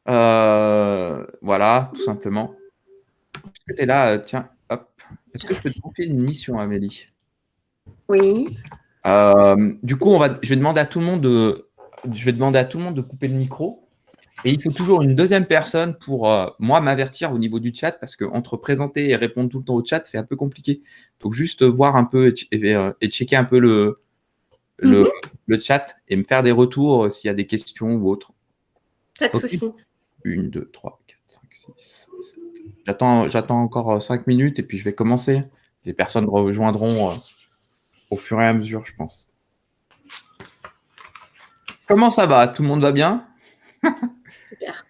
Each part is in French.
Voilà, tout simplement. Est-ce que tu es là? Tiens, hop. Est-ce que je peux te confier une mission, Amélie? Oui. Du coup, je vais demander à tout le monde de couper le micro. Et il faut toujours une deuxième personne pour, moi, m'avertir au niveau du chat, parce que entre présenter et répondre tout le temps au chat, c'est un peu compliqué. Donc, juste voir un peu et checker un peu le, le chat et me faire des retours s'il y a des questions ou autres. Pas de Ok. souci. 1, 2, 3, 4, 5, 6, 7. J'attends encore 5 minutes et puis je vais commencer. Les personnes rejoindront au fur et à mesure, je pense. Comment ça va? Tout le monde va bien? Super.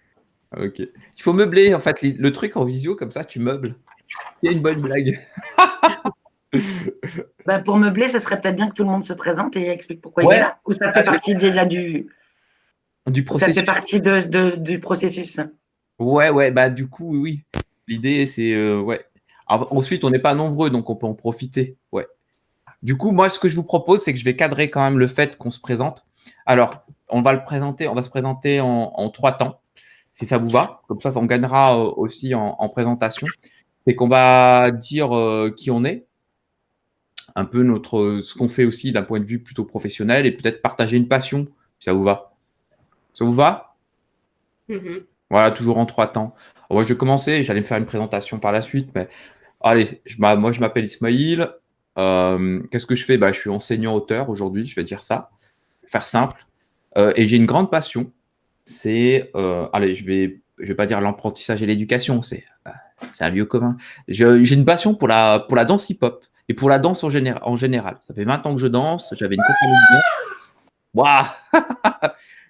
Ok. Il faut meubler, en fait, le truc en visio, comme ça, tu meubles. Il y a une bonne blague. Pour meubler, ce serait peut-être bien que tout le monde se présente et explique pourquoi il est Ouais, là. Ou ça fait partie déjà du processus. du processus. Ouais, bah du coup, oui. L'idée, c'est ouais. Alors, ensuite, on n'est pas nombreux, donc on peut en profiter. Ouais. Du coup, moi, ce que je vous propose, c'est que je vais cadrer quand même le fait qu'on se présente. Alors, on va se présenter en 3 temps, si ça vous va. Comme ça, on gagnera aussi en présentation. C'est qu'on va dire qui on est, un peu ce qu'on fait aussi d'un point de vue plutôt professionnel et peut-être partager une passion, si ça vous va. Ça vous va? Voilà, toujours en 3 temps. Alors, moi, je vais commencer, j'allais me faire une présentation par la suite, mais allez, moi, je m'appelle Ismaïl. Qu'est-ce que je fais? Bah, je suis enseignant-auteur aujourd'hui, je vais dire ça, pour faire simple. Et j'ai une grande passion, c'est, allez, je vais pas dire l'apprentissage et l'éducation, c'est un lieu commun. J'ai une passion pour la danse hip-hop et pour la danse en général. Ça fait 20 ans que je danse, j'avais une compagnie de danse. Waouh!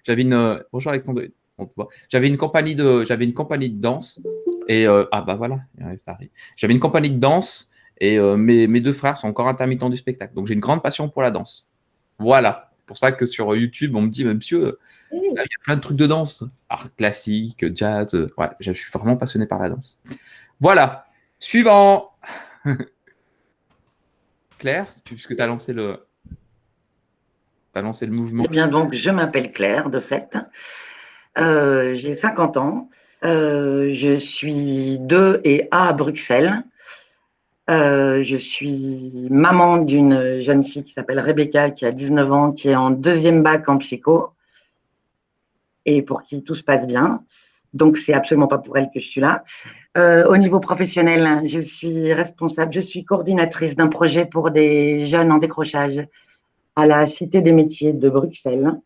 J'avais bonjour Alexandre. On te voit. J'avais une compagnie de danse et ah bah voilà, ouais, ça arrive. J'avais une compagnie de danse et mes 2 frères sont encore intermittents du spectacle. Donc j'ai une grande passion pour la danse. Voilà. C'est pour ça que sur YouTube, on me dit, mais monsieur, il y a plein de trucs de danse, art classique, jazz. Ouais, je suis vraiment passionné par la danse. Voilà. Suivant. Claire, puisque tu as lancé le mouvement. Eh bien, donc, je m'appelle Claire, de fait. J'ai 50 ans. Je suis de et à Bruxelles. Je suis maman d'une jeune fille qui s'appelle Rebecca, qui a 19 ans, qui est en 2e bac en psycho et pour qui tout se passe bien. Donc, c'est absolument pas pour elle que je suis là. Au niveau professionnel, je suis coordinatrice d'un projet pour des jeunes en décrochage à la Cité des métiers de Bruxelles.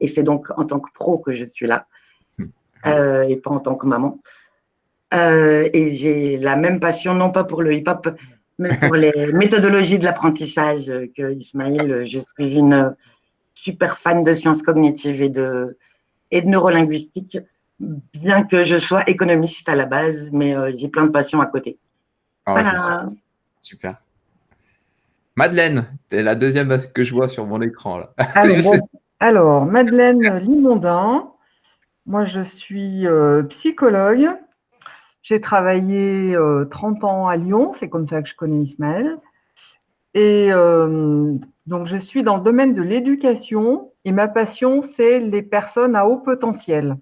Et c'est donc en tant que pro que je suis là, et pas en tant que maman. Et j'ai la même passion, non pas pour le hip-hop, mais pour les méthodologies de l'apprentissage que Ismaël. Je suis une super fan de sciences cognitives et de neurolinguistique, bien que je sois économiste à la base, mais j'ai plein de passions à côté. Ah ouais, c'est Voilà. super. Madeleine, t'es la deuxième que je vois sur mon écran là. Alors, Madeleine Limondin, moi je suis psychologue. J'ai travaillé 30 ans à Lyon, c'est comme ça que je connais Ismaël. Et donc je suis dans le domaine de l'éducation et ma passion, c'est les personnes à haut potentiel.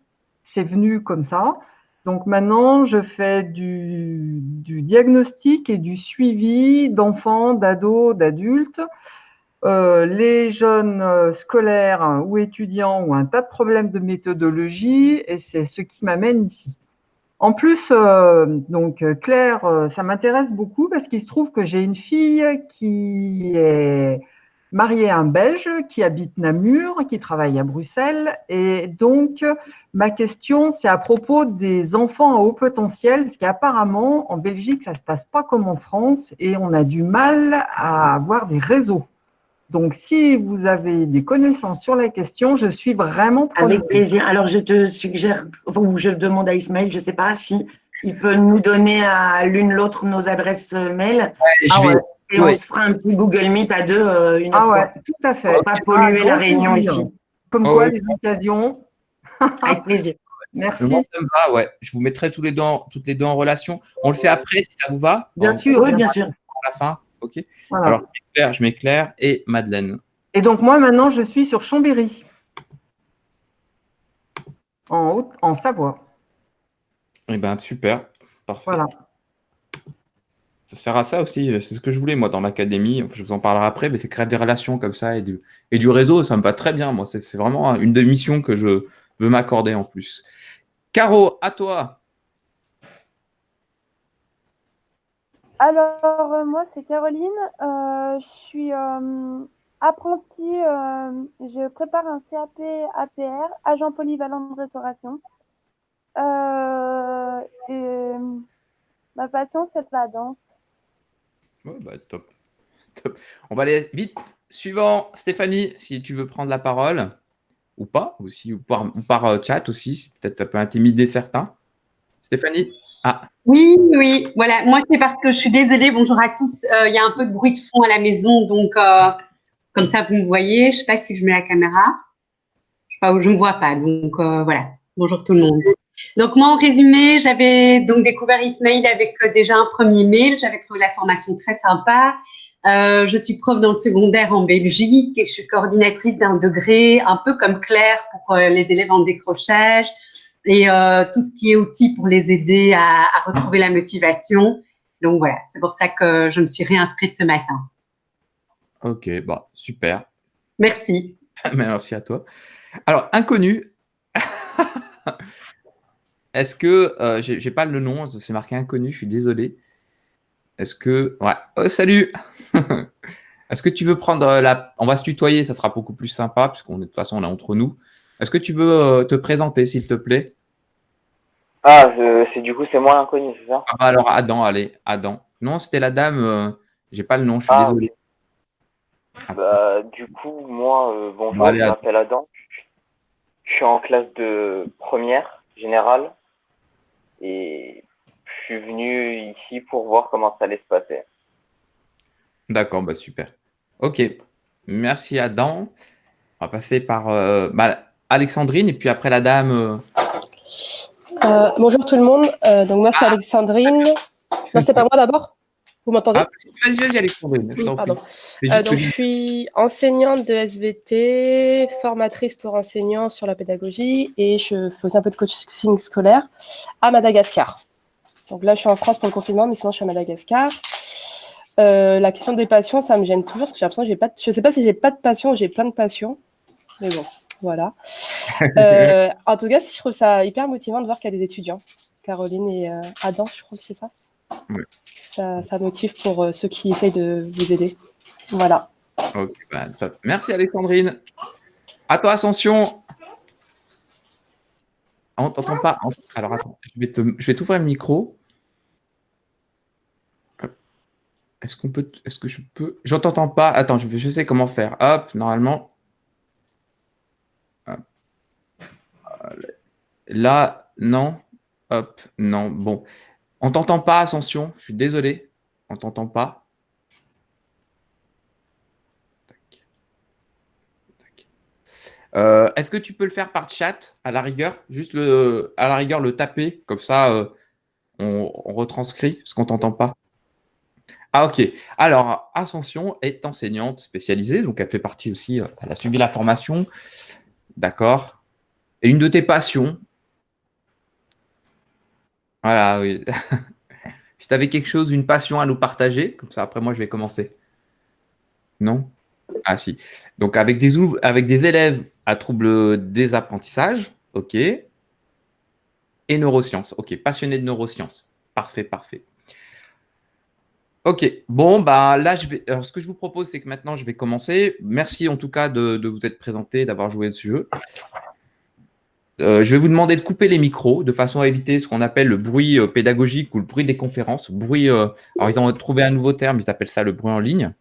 C'est venu comme ça. Donc maintenant, je fais du diagnostic et du suivi d'enfants, d'ados, d'adultes. Les jeunes scolaires ou étudiants ont un tas de problèmes de méthodologie et c'est ce qui m'amène ici. En plus, Claire, ça m'intéresse beaucoup parce qu'il se trouve que j'ai une fille qui est mariée à un Belge qui habite Namur, qui travaille à Bruxelles. Et donc, ma question, c'est à propos des enfants à haut potentiel, parce qu'apparemment, en Belgique, ça ne se passe pas comme en France et on a du mal à avoir des réseaux. Donc, si vous avez des connaissances sur la question, je suis vraiment preneuse. Avec plaisir. Alors, je te suggère, ou je demande à Ismaël, je ne sais pas si il peut nous donner à l'une l'autre nos adresses mail. Et on se fera un petit Google Meet à deux une autre fois. Tout à fait. Pour pas polluer la réunion ici. Comme quoi, les occasions. Avec plaisir. Merci. Moi, ça me va, ouais. Je vous mettrai toutes les deux en relation. On le fait après, si ça vous va? Bien sûr. Oui, bien sûr. À la fin, ok. Voilà. Alors, je mets Claire et Madeleine. Et donc, moi, maintenant, je suis sur Chambéry, en Savoie. Eh ben, super. Parfait. Voilà. Ça sert à ça aussi. C'est ce que je voulais, moi, dans l'académie. Enfin, je vous en parlerai après, mais c'est créer des relations comme ça et du réseau. Ça me va très bien, moi. C'est vraiment une des missions que je veux m'accorder en plus. Caro, à toi. Alors, moi, c'est Caroline. Je suis apprentie. Je prépare un CAP APR, agent polyvalent de restauration. Et ma passion, c'est la danse. Ouais, bah, top. Top. On va aller vite. Suivant, Stéphanie, si tu veux prendre la parole, ou pas, aussi, ou par chat aussi, peut-être ça peut intimider certains. Stéphanie? Ah, Oui, oui, voilà. Moi, c'est parce que je suis désolée. Bonjour à tous. Il y a un peu de bruit de fond à la maison, donc comme ça, vous me voyez. Je sais pas si je mets la caméra. Je me vois pas, donc voilà. Bonjour tout le monde. Donc moi, en résumé, j'avais donc découvert Ismail avec déjà un premier mail. J'avais trouvé la formation très sympa. Je suis prof dans le secondaire en Belgique et je suis coordinatrice d'un degré, un peu comme Claire pour les élèves en décrochage et tout ce qui est outils pour les aider à retrouver la motivation. Donc voilà, c'est pour ça que je me suis réinscrite ce matin. ok, bah, super. Merci. Merci à toi. Alors, inconnu, est-ce que, j'ai pas le nom, c'est marqué inconnu, je suis désolé. Est-ce que, ouais, oh, salut. Est-ce que tu veux prendre on va se tutoyer, ça sera beaucoup plus sympa, puisqu'on est de toute façon, on est entre nous. Est-ce que tu veux te présenter, s'il te plaît? Ah, c'est moi l'inconnu, c'est ça? Ah, bah, alors, Adam, allez, Adam. Non, c'était la dame, j'ai pas le nom, je suis Ah, désolé. bah, du coup, moi, Bon, bonjour, allez, je m'appelle Adam. Je suis en classe de première générale et je suis venu ici pour voir comment ça allait se passer. d'accord, bah, super. Ok, merci Adam. On va passer par Alexandrine et puis après la dame. Bonjour tout le monde. Donc moi c'est Alexandrine. Non, c'est pas moi d'abord. Vous m'entendez? Ah, vas-y, Alexandrine. Je t'en Pardon. prie. C'est juste Donc que je suis enseignante de SVT, formatrice pour enseignants sur la pédagogie et je fais un peu de coaching scolaire à Madagascar. Donc là je suis en France pour le confinement, mais sinon je suis à Madagascar. La question des passions, ça me gêne toujours parce que j'ai l'impression que j'ai pas. Je sais pas si j'ai pas de passion ou j'ai plein de passions, mais bon, voilà. En tout cas, je trouve ça hyper motivant de voir qu'il y a des étudiants, Caroline et Adam, je crois que c'est ça. Oui. Ça motive pour ceux qui essayent de vous aider. Voilà. Ok, bah, top. Merci Alexandrine. À toi, Ascension. On t'entend pas. Alors attends, je vais t'ouvrir le micro. Hop. Est-ce que je peux. Je t'entends pas. Attends, je sais comment faire. Hop, normalement. Hop. Là, non. Hop, non. Bon. On t'entend pas, Ascension. Je suis désolé. On t'entend pas. Tac. Tac. Est-ce que tu peux le faire par chat, à la rigueur? Juste à la rigueur, le taper. Comme ça, on retranscrit, parce qu'on t'entend pas. Ah, ok. Alors, Ascension est enseignante spécialisée, donc elle fait partie aussi, elle a suivi la formation. D'accord. Et une de tes passions, voilà, oui. Si tu avais quelque chose, une passion à nous partager, comme ça après moi je vais commencer. Non? Ah si. Donc avec des élèves à troubles des apprentissages, ok. Et neurosciences, ok. Passionné de neurosciences. Parfait, parfait. Ok, bon, bah là, alors, ce que je vous propose, c'est que maintenant, je vais commencer. Merci en tout cas de vous être présenté, d'avoir joué à ce jeu. Je vais vous demander de couper les micros de façon à éviter ce qu'on appelle le bruit pédagogique ou le bruit des conférences. Alors, ils ont trouvé un nouveau terme, ils appellent ça le bruit en ligne.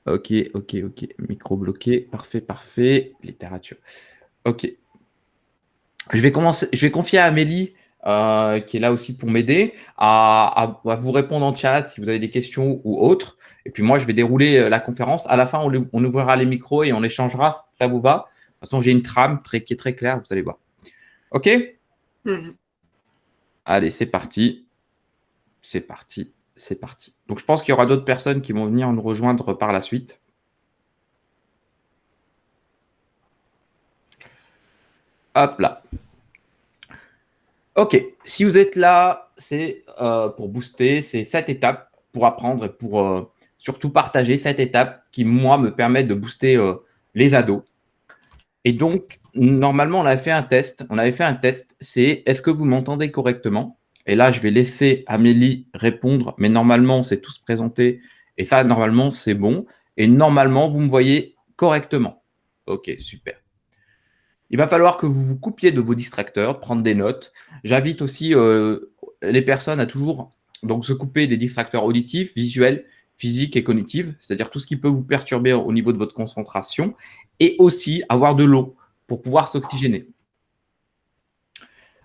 Ok. Micro bloqué. Parfait, parfait. Littérature. Ok. Je vais confier à Amélie, qui est là aussi pour m'aider, à vous répondre en chat si vous avez des questions ou autres. Et puis moi, je vais dérouler la conférence. À la fin, on ouvrira les micros et on échangera. Ça vous va? De toute façon, j'ai une trame qui est très claire, vous allez voir. OK? Allez, c'est parti. C'est parti. C'est parti. Donc, je pense qu'il y aura d'autres personnes qui vont venir nous rejoindre par la suite. Hop là. Ok, si vous êtes là, c'est pour booster, c'est 7 étapes pour apprendre et pour surtout partager 7 étapes qui, moi, me permettent de booster les ados. Et donc, normalement, on avait fait un test. C'est est-ce que vous m'entendez correctement? Et là, je vais laisser Amélie répondre, mais normalement, c'est tous présenté. Et ça, normalement, c'est bon. Et normalement, vous me voyez correctement. Ok, super. Il va falloir que vous vous coupiez de vos distracteurs, prendre des notes. J'invite aussi les personnes à toujours donc, se couper des distracteurs auditifs, visuels, physiques et cognitifs, c'est-à-dire tout ce qui peut vous perturber au niveau de votre concentration, et aussi avoir de l'eau pour pouvoir s'oxygéner.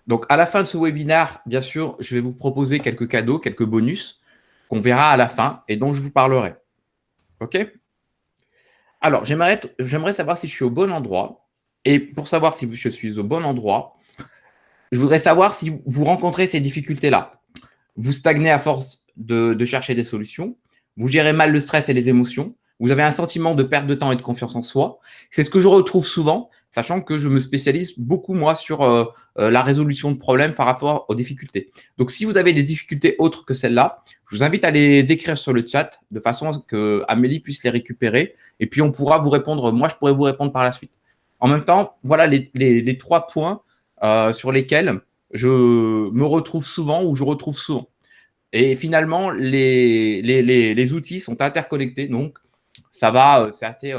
Donc, à la fin de ce webinaire, bien sûr, je vais vous proposer quelques cadeaux, quelques bonus qu'on verra à la fin et dont je vous parlerai. OK? Alors, j'aimerais savoir si je suis au bon endroit. Et pour savoir si je suis au bon endroit, je voudrais savoir si vous rencontrez ces difficultés-là. Vous stagnez à force de chercher des solutions. Vous gérez mal le stress et les émotions. Vous avez un sentiment de perte de temps et de confiance en soi. C'est ce que je retrouve souvent, sachant que je me spécialise beaucoup, moi, sur la résolution de problèmes par rapport aux difficultés. Donc, si vous avez des difficultés autres que celles-là, je vous invite à les écrire sur le chat de façon à ce que Amélie puisse les récupérer. Et puis, on pourra vous répondre. Moi, je pourrais vous répondre par la suite. En même temps, voilà les 3 points sur lesquels je me retrouve souvent ou je retrouve souvent. Et finalement, les outils sont interconnectés. Donc, ça va, c'est assez,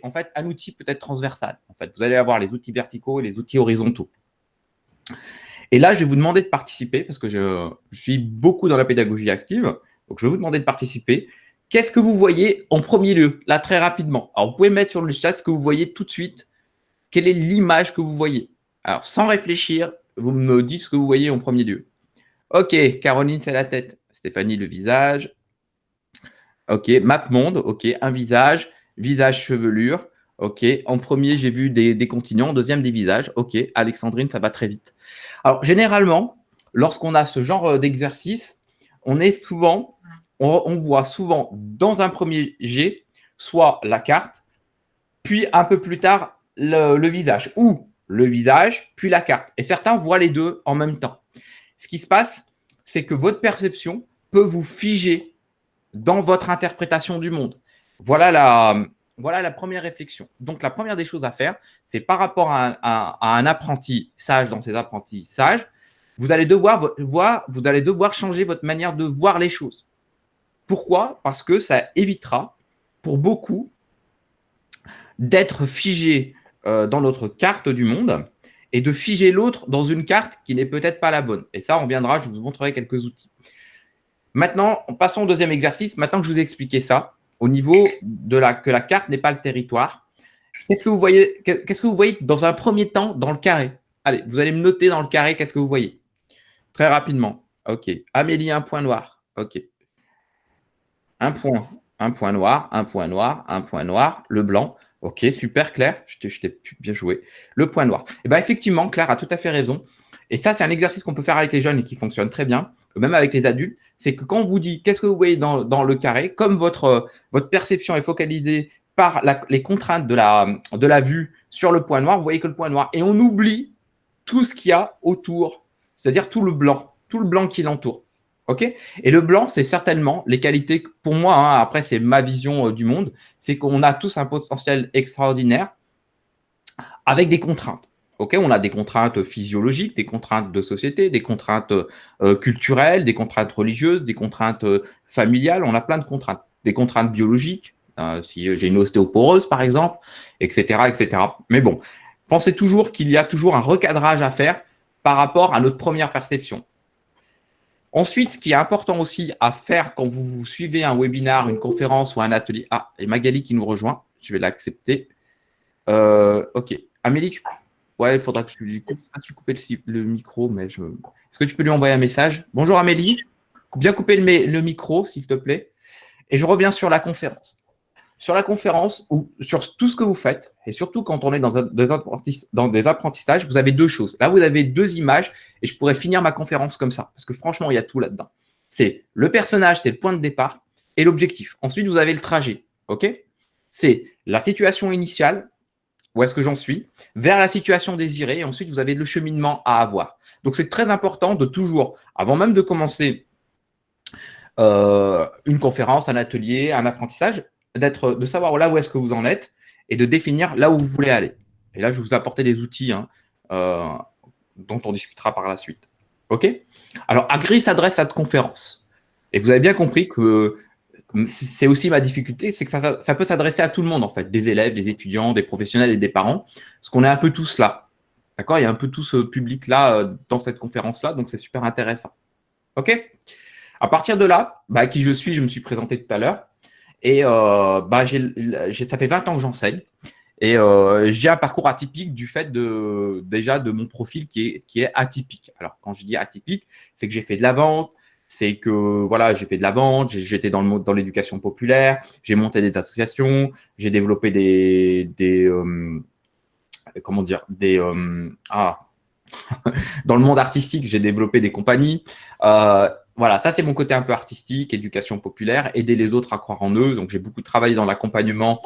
en fait, un outil peut être transversal. En fait, vous allez avoir les outils verticaux et les outils horizontaux. Et là, je vais vous demander de participer parce que je suis beaucoup dans la pédagogie active. Donc, je vais vous demander de participer. Qu'est-ce que vous voyez en premier lieu, là, très rapidement? Alors, vous pouvez mettre sur le chat ce que vous voyez tout de suite. Quelle est l'image que vous voyez? Alors, sans réfléchir, vous me dites ce que vous voyez en premier lieu. Ok, Caroline fait la tête. Stéphanie, le visage. Ok, MapMonde. Ok, un visage. Visage, chevelure. Ok, en premier, j'ai vu des continents. Deuxième, des visages. Ok, Alexandrine, ça va très vite. Alors, généralement, lorsqu'on a ce genre d'exercice, on voit souvent dans un premier jet, soit la carte, puis un peu plus tard, le visage. Ou le visage, puis la carte. Et certains voient les deux en même temps. Ce qui se passe, c'est que votre perception peut vous figer dans votre interprétation du monde. Voilà la première réflexion. Donc, la première des choses à faire, c'est par rapport à un apprenti sage dans ses apprentissages, vous allez devoir changer votre manière de voir les choses. Pourquoi? Parce que ça évitera pour beaucoup d'être figé dans notre carte du monde et de figer l'autre dans une carte qui n'est peut-être pas la bonne. Et ça, on viendra, je vous montrerai quelques outils. Maintenant, passons au deuxième exercice. Maintenant que je vous ai expliqué ça, au niveau que la carte n'est pas le territoire, qu'est-ce que vous voyez dans un premier temps dans le carré? Allez, vous allez me noter dans le carré, qu'est-ce que vous voyez? Très rapidement. OK. Amélie, un point noir. OK. Un point noir, un point noir, un point noir, le blanc. Ok, super, Claire, je t'ai bien joué. Le point noir. Et bien, effectivement, Claire a tout à fait raison. Et ça, c'est un exercice qu'on peut faire avec les jeunes et qui fonctionne très bien, même avec les adultes. C'est que quand on vous dit qu'est-ce que vous voyez dans le carré, comme votre perception est focalisée par les contraintes de la vue sur le point noir, vous voyez que le point noir. Et on oublie tout ce qu'il y a autour, c'est-à-dire tout le blanc qui l'entoure. Okay, et le blanc, c'est certainement les qualités, pour moi, hein, après c'est ma vision du monde, c'est qu'on a tous un potentiel extraordinaire avec des contraintes. Okay, on a des contraintes physiologiques, des contraintes de société, des contraintes culturelles, des contraintes religieuses, des contraintes familiales, on a plein de contraintes. Des contraintes biologiques, si j'ai une ostéoporose par exemple, etc., etc. Mais bon, pensez toujours qu'il y a toujours un recadrage à faire par rapport à notre première perception. Ensuite, ce qui est important aussi à faire quand vous suivez un webinaire, une conférence ou un atelier. Ah, et Magali qui nous rejoint, je vais l'accepter. Ok. Amélie, ouais, il faudra que je lui couper le micro, mais est-ce que tu peux lui envoyer un message? Bonjour Amélie, bien couper le micro, s'il te plaît. Et je reviens sur la conférence. Sur la conférence, ou sur tout ce que vous faites, et surtout quand on est dans des apprentissages, vous avez deux choses. Là, vous avez deux images, et je pourrais finir ma conférence comme ça, parce que franchement, il y a tout là-dedans. C'est le personnage, c'est le point de départ, et l'objectif. Ensuite, vous avez le trajet, ok? C'est la situation initiale, où est-ce que j'en suis, vers la situation désirée, et ensuite, vous avez le cheminement à avoir. Donc, c'est très important de toujours, avant même de commencer une conférence, un atelier, un apprentissage, de savoir là où est-ce que vous en êtes et de définir là où vous voulez aller. Et là, je vais vous apporter des outils dont on discutera par la suite. OK? Alors, Agri s'adresse à cette conférence. Et vous avez bien compris que c'est aussi ma difficulté, c'est que ça peut s'adresser à tout le monde, en fait, des élèves, des étudiants, des professionnels et des parents, parce qu'on est un peu tous là. D'accord? Il y a un peu tout ce public-là dans cette conférence-là, donc c'est super intéressant. OK? À partir de là, qui je suis, je me suis présenté tout à l'heure. Et ça fait 20 ans que j'enseigne. Et j'ai un parcours atypique du fait déjà de mon profil qui est atypique. Alors, quand je dis atypique, c'est que j'ai fait de la vente, c'est que voilà, j'ai fait de la vente, j'étais dans l'éducation populaire, j'ai monté des associations, j'ai développé dans le monde artistique, j'ai développé des compagnies. Voilà, ça c'est mon côté un peu artistique, éducation populaire, aider les autres à croire en eux. Donc j'ai beaucoup travaillé dans l'accompagnement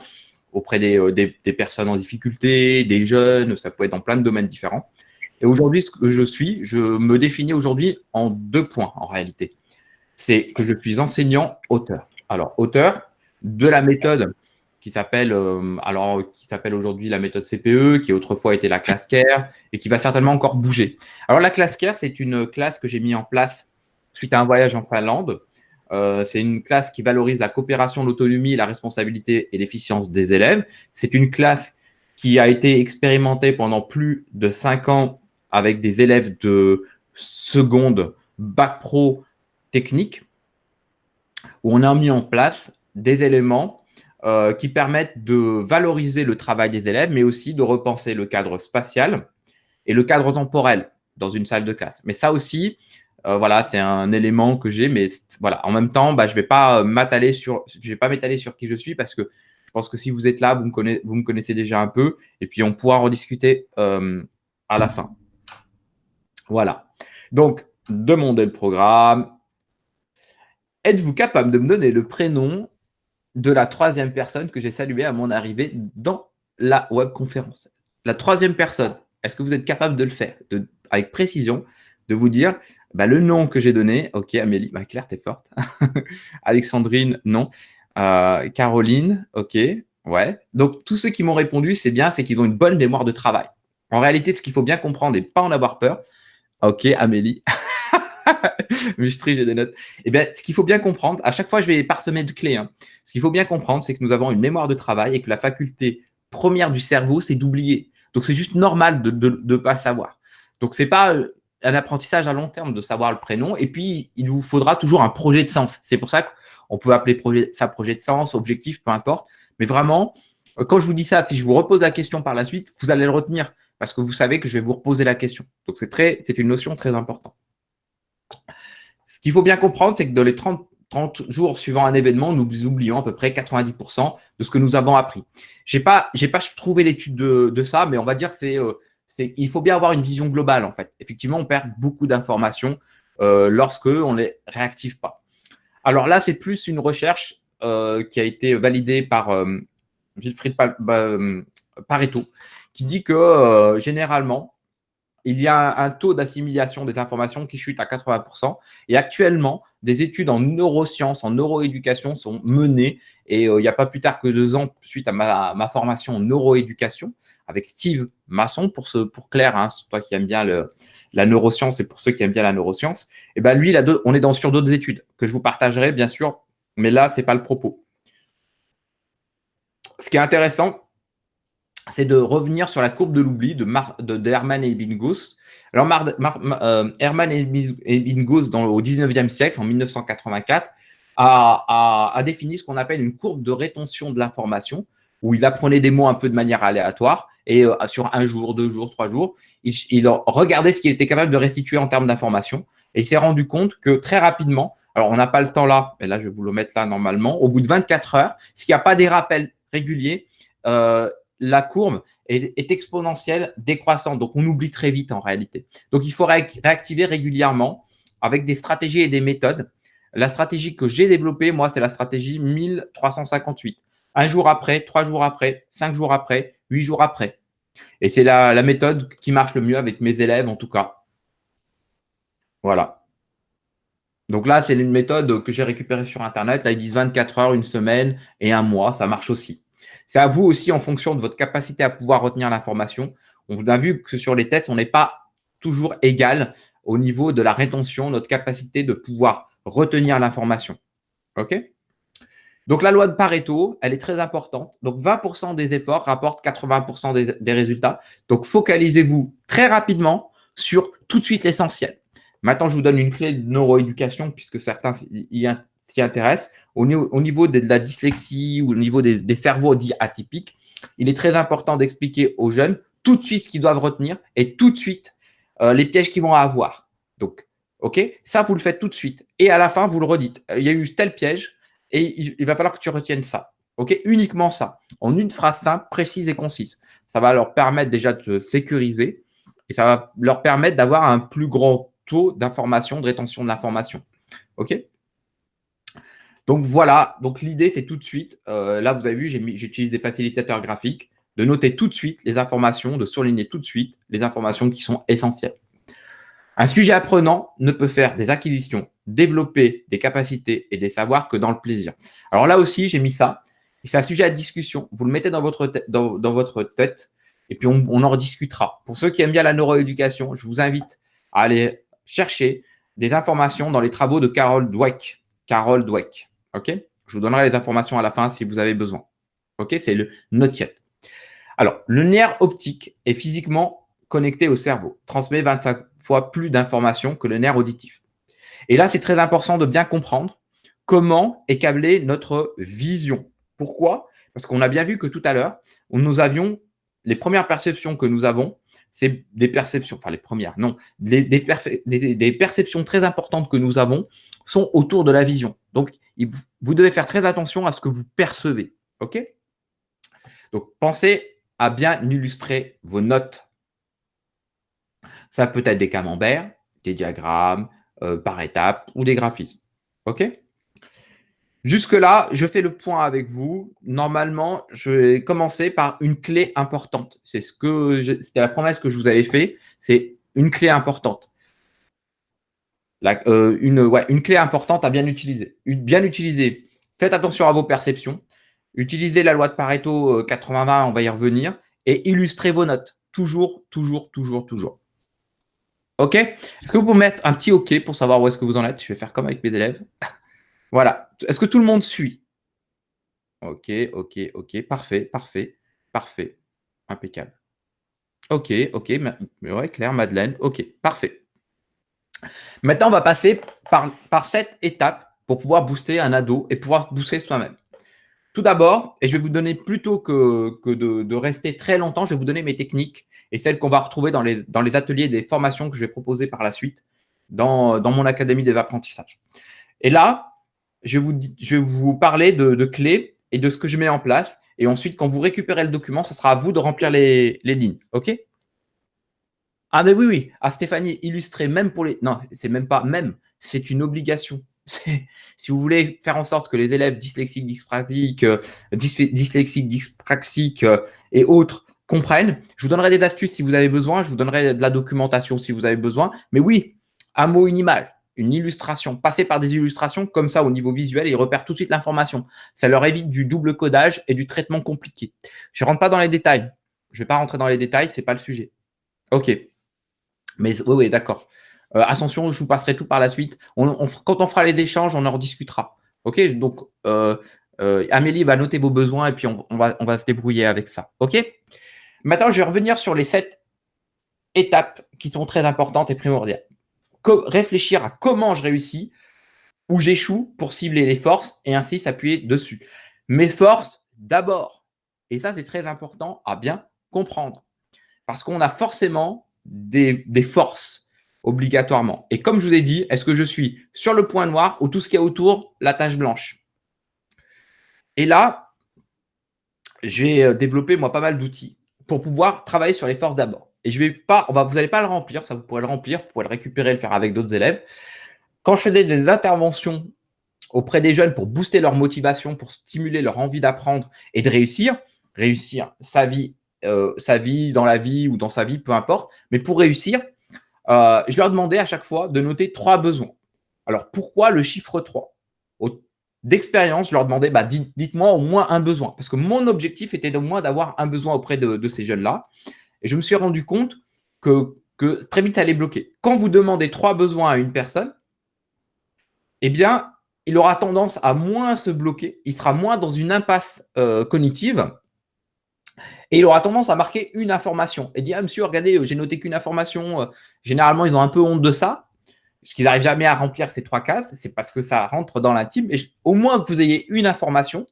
auprès des personnes en difficulté, des jeunes, ça peut être dans plein de domaines différents. Et aujourd'hui, ce que je me définis aujourd'hui en 2 points en réalité. C'est que je suis enseignant-auteur. Alors, auteur de la méthode qui s'appelle aujourd'hui la méthode CPE, qui autrefois était la classe CARE et qui va certainement encore bouger. Alors, la classe CARE, c'est une classe que j'ai mis en place suite à un voyage en Finlande. C'est une classe qui valorise la coopération, l'autonomie, la responsabilité et l'efficience des élèves. C'est une classe qui a été expérimentée pendant plus de 5 ans avec des élèves de seconde, bac pro technique, où on a mis en place des éléments qui permettent de valoriser le travail des élèves, mais aussi de repenser le cadre spatial et le cadre temporel dans une salle de classe. Mais ça aussi, voilà, c'est un élément que j'ai, mais voilà, en même temps, je ne vais pas m'étaler sur qui je suis parce que je pense que si vous êtes là, vous me connaissez déjà un peu et puis on pourra en rediscuter à la fin. Voilà. Donc, demandez le programme. Êtes-vous capable de me donner le prénom de la 3e personne que j'ai saluée à mon arrivée dans la webconférence? La 3e personne, est-ce que vous êtes capable de le faire avec précision, de vous dire le nom que j'ai donné? Ok, Amélie, Claire, t'es forte. Alexandrine, non. Caroline, ok, ouais. Donc, tous ceux qui m'ont répondu, c'est bien, c'est qu'ils ont une bonne mémoire de travail. En réalité, ce qu'il faut bien comprendre et pas en avoir peur. Ok, Amélie. Mustri, j'ai des notes. Eh bien, ce qu'il faut bien comprendre, à chaque fois, je vais parsemer de clés. Ce qu'il faut bien comprendre, c'est que nous avons une mémoire de travail et que la faculté première du cerveau, c'est d'oublier. Donc, c'est juste normal de ne pas le savoir. Donc, ce n'est pas un apprentissage à long terme de savoir le prénom. Et puis, il vous faudra toujours un projet de sens. C'est pour ça qu'on peut appeler ça projet de sens, objectif, peu importe. Mais vraiment, quand je vous dis ça, si je vous repose la question par la suite, vous allez le retenir parce que vous savez que je vais vous reposer la question. Donc, c'est une notion très importante. Ce qu'il faut bien comprendre, c'est que dans les 30 jours suivant un événement, nous oublions à peu près 90% de ce que nous avons appris. J'ai pas trouvé l'étude de ça, mais on va dire que il faut bien avoir une vision globale en fait. Effectivement, on perd beaucoup d'informations lorsque on les réactive pas. Alors là, c'est plus une recherche qui a été validée par Wilfried Pareto, qui dit que généralement, il y a un taux d'assimilation des informations qui chute à 80%. Et actuellement, des études en neurosciences, en neuroéducation sont menées. Et il n'y a pas plus tard que 2 ans, suite à ma formation en neuroéducation, avec Steve Masson, pour Claire, toi qui aimes bien la neuroscience et pour ceux qui aiment bien la neuroscience, et lui, on est sur d'autres études que je vous partagerai, bien sûr, mais là, ce n'est pas le propos. Ce qui est intéressant, c'est de revenir sur la courbe de l'oubli de Hermann et Ebbinghaus. Alors, Hermann et Ebbinghaus, au 19e siècle, en 1984, a défini ce qu'on appelle une courbe de rétention de l'information, où il apprenait des mots un peu de manière aléatoire, et sur 1 jour, 2 jours, 3 jours, il regardait ce qu'il était capable de restituer en termes d'information, et il s'est rendu compte que très rapidement, alors on n'a pas le temps là, mais là je vais vous le mettre là normalement, au bout de 24 heures, s'il n'y a pas des rappels réguliers, la courbe est exponentielle, décroissante. Donc, on oublie très vite en réalité. Donc, il faut réactiver régulièrement avec des stratégies et des méthodes. La stratégie que j'ai développée, moi, c'est la stratégie 1358. 1 jour après, 3 jours après, 5 jours après, 8 jours après. Et c'est la méthode qui marche le mieux avec mes élèves, en tout cas. Voilà. Donc là, c'est une méthode que j'ai récupérée sur Internet. Là, ils disent 24 heures, une semaine et un mois. Ça marche aussi. C'est à vous aussi, en fonction de votre capacité à pouvoir retenir l'information. On a vu que sur les tests, on n'est pas toujours égal au niveau de la rétention, notre capacité de pouvoir retenir l'information. OK? Donc, la loi de Pareto, elle est très importante. Donc, 20% des efforts rapportent 80% des résultats. Donc, focalisez-vous très rapidement sur tout de suite l'essentiel. Maintenant, je vous donne une clé de neuroéducation puisque certains s'y intéressent. Au niveau de la dyslexie ou au niveau des cerveaux dits atypiques, il est très important d'expliquer aux jeunes tout de suite ce qu'ils doivent retenir et tout de suite les pièges qu'ils vont avoir. Donc, OK, ça, vous le faites tout de suite. Et à la fin, vous le redites. Il y a eu tel piège. Et il va falloir que tu retiennes ça. OK? Uniquement ça. En une phrase simple, précise et concise. Ça va leur permettre déjà de se sécuriser et ça va leur permettre d'avoir un plus grand taux d'information, de rétention de l'information. OK? Donc voilà. Donc l'idée, c'est tout de suite. Là, vous avez vu, j'utilise des facilitateurs graphiques, de noter tout de suite les informations, de surligner tout de suite les informations qui sont essentielles. Un sujet apprenant ne peut faire des acquisitions, développer des capacités et des savoirs que dans le plaisir. Alors là aussi, j'ai mis ça. Et c'est un sujet à discussion. Vous le mettez dans votre tête et puis on en rediscutera. Pour ceux qui aiment bien la neuroéducation, je vous invite à aller chercher des informations dans les travaux de Carol Dweck. Carol Dweck. OK? Je vous donnerai les informations à la fin si vous avez besoin. OK? C'est le not yet. Alors, le nerf optique est physiquement connecté au cerveau, transmet 25 fois plus d'informations que le nerf auditif. Et là, c'est très important de bien comprendre comment est câblée notre vision. Pourquoi? Parce qu'on a bien vu que tout à l'heure, nous avions les premières perceptions que nous avons, c'est des perceptions, enfin les premières, non, des perceptions très importantes que nous avons sont autour de la vision. Donc, vous devez faire très attention à ce que vous percevez. OK? Donc, pensez à bien illustrer vos notes. Ça peut être des camemberts, des diagrammes par étapes ou des graphismes. OK? Jusque-là, je fais le point avec vous. Normalement, je vais commencer par une clé importante. C'était la promesse que je vous avais fait. C'est une clé importante. Une clé importante à bien utiliser. Bien utiliser. Faites attention à vos perceptions. Utilisez la loi de Pareto 80-20, on va y revenir. Et illustrez vos notes. Toujours, toujours, toujours, toujours. OK? Est-ce que vous pouvez mettre un petit OK pour savoir où est-ce que vous en êtes? Je vais faire comme avec mes élèves. Voilà. Est-ce que tout le monde suit? OK, OK, OK. Parfait, parfait, parfait. Impeccable. OK, OK. Ouais, Claire, Madeleine. OK, parfait. Maintenant, on va passer par cette étape pour pouvoir booster un ado et pouvoir booster soi-même. Tout d'abord, et je vais vous donner plutôt que de rester très longtemps, je vais vous donner mes techniques et celles qu'on va retrouver dans les ateliers des formations que je vais proposer par la suite dans mon académie des apprentissages. Et là, je vais vous parler de clés et de ce que je mets en place. Et ensuite, quand vous récupérez le document, ce sera à vous de remplir les lignes. OK? Ah, mais oui. Ah, Stéphanie, illustrer même pour les… Non, c'est même pas même. C'est une obligation. Si vous voulez faire en sorte que les élèves dyslexiques, dyspraxiques et autres comprennent, je vous donnerai des astuces si vous avez besoin. Je vous donnerai de la documentation si vous avez besoin. Mais oui, un mot, une image. Une illustration, passer par des illustrations comme ça au niveau visuel, ils repèrent tout de suite l'information. Ça leur évite du double codage et du traitement compliqué. Je ne rentre pas dans les détails. Je ne vais pas rentrer dans les détails, ce n'est pas le sujet. OK. Mais oui, d'accord. Ascension, je vous passerai tout par la suite. Quand on fera les échanges, on en rediscutera. OK. Donc, Amélie va noter vos besoins et puis on va se débrouiller avec ça. OK. Maintenant, je vais revenir sur les 7 étapes qui sont très importantes et primordiales. Réfléchir à comment je réussis ou j'échoue pour cibler les forces et ainsi s'appuyer dessus. Mes forces d'abord. Et ça, c'est très important à bien comprendre. Parce qu'on a forcément des forces obligatoirement. Et comme je vous ai dit, est-ce que je suis sur le point noir ou tout ce qu'il y a autour, la tache blanche? Et là, je vais développer moi pas mal d'outils pour pouvoir travailler sur les forces d'abord. Et je vais pas, vous n'allez pas le remplir, ça vous pourrez le remplir, vous pourrez le récupérer, le faire avec d'autres élèves. Quand je faisais des interventions auprès des jeunes pour booster leur motivation, pour stimuler leur envie d'apprendre et de réussir sa vie sa vie, dans la vie ou dans sa vie, peu importe. Mais pour réussir, je leur demandais à chaque fois de noter 3 besoins. Alors, pourquoi le chiffre 3 ? D'expérience, je leur demandais, dites-moi au moins un besoin. Parce que mon objectif était au moins d'avoir un besoin auprès de ces jeunes-là. Et je me suis rendu compte que très vite, ça allait bloquer. Quand vous demandez 3 besoins à une personne, eh bien, il aura tendance à moins se bloquer. Il sera moins dans une impasse cognitive. Et il aura tendance à marquer une information. Et dire, monsieur, regardez, j'ai noté qu'une information. Généralement, ils ont un peu honte de ça. Parce qu'ils n'arrivent jamais à remplir ces 3 cases. C'est parce que ça rentre dans l'intime. Et au moins que vous ayez une information,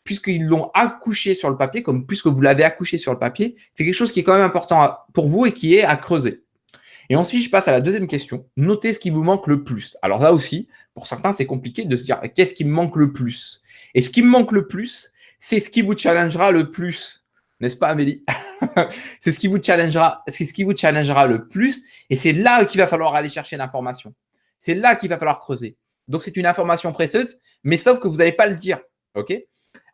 puisqu'ils l'ont accouché sur le papier, comme puisque vous l'avez accouché sur le papier, c'est quelque chose qui est quand même important pour vous et qui est à creuser. Et ensuite, je passe à la deuxième question. Notez ce qui vous manque le plus. Alors là aussi, pour certains, c'est compliqué de se dire qu'est-ce qui me manque le plus. Et ce qui me manque le plus, c'est ce qui vous challengera le plus. N'est-ce pas, Amélie? C'est ce qui vous challengera le plus. Et c'est là qu'il va falloir aller chercher l'information. C'est là qu'il va falloir creuser. Donc, c'est une information précieuse, mais sauf que vous n'allez pas le dire. OK?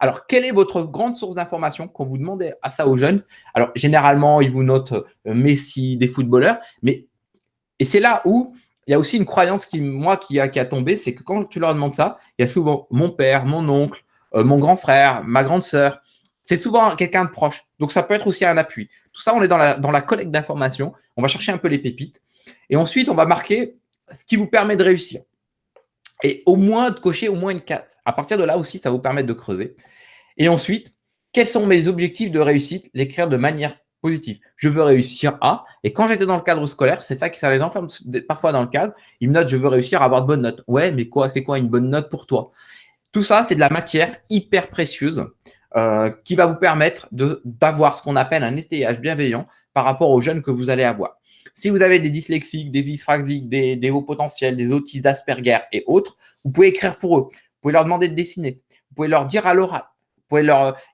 Alors, quelle est votre grande source d'information quand vous demandez à ça aux jeunes? Alors, généralement, ils vous notent Messi, des footballeurs. Et c'est là où il y a aussi une croyance qui a tombé, c'est que quand tu leur demandes ça, il y a souvent mon père, mon oncle, mon grand frère, ma grande sœur. C'est souvent quelqu'un de proche. Donc, ça peut être aussi un appui. Tout ça, on est dans la collecte d'informations. On va chercher un peu les pépites. Et ensuite, on va marquer ce qui vous permet de réussir. Et au moins, de cocher au moins une case. À partir de là aussi, ça vous permet de creuser. Et ensuite, quels sont mes objectifs de réussite? L'écrire de manière positive. Je veux réussir à. Et quand j'étais dans le cadre scolaire, c'est ça qui ça les enferme parfois dans le cadre. Ils me notent, je veux réussir à avoir de bonnes notes. Ouais, mais c'est quoi une bonne note pour toi? Tout ça, c'est de la matière hyper précieuse qui va vous permettre d'avoir ce qu'on appelle un étayage bienveillant par rapport aux jeunes que vous allez avoir. Si vous avez des dyslexiques, des dyspraxiques, des hauts potentiels, des autistes d'Asperger et autres, vous pouvez écrire pour eux. Vous pouvez leur demander de dessiner. Vous pouvez leur dire à l'oral. Il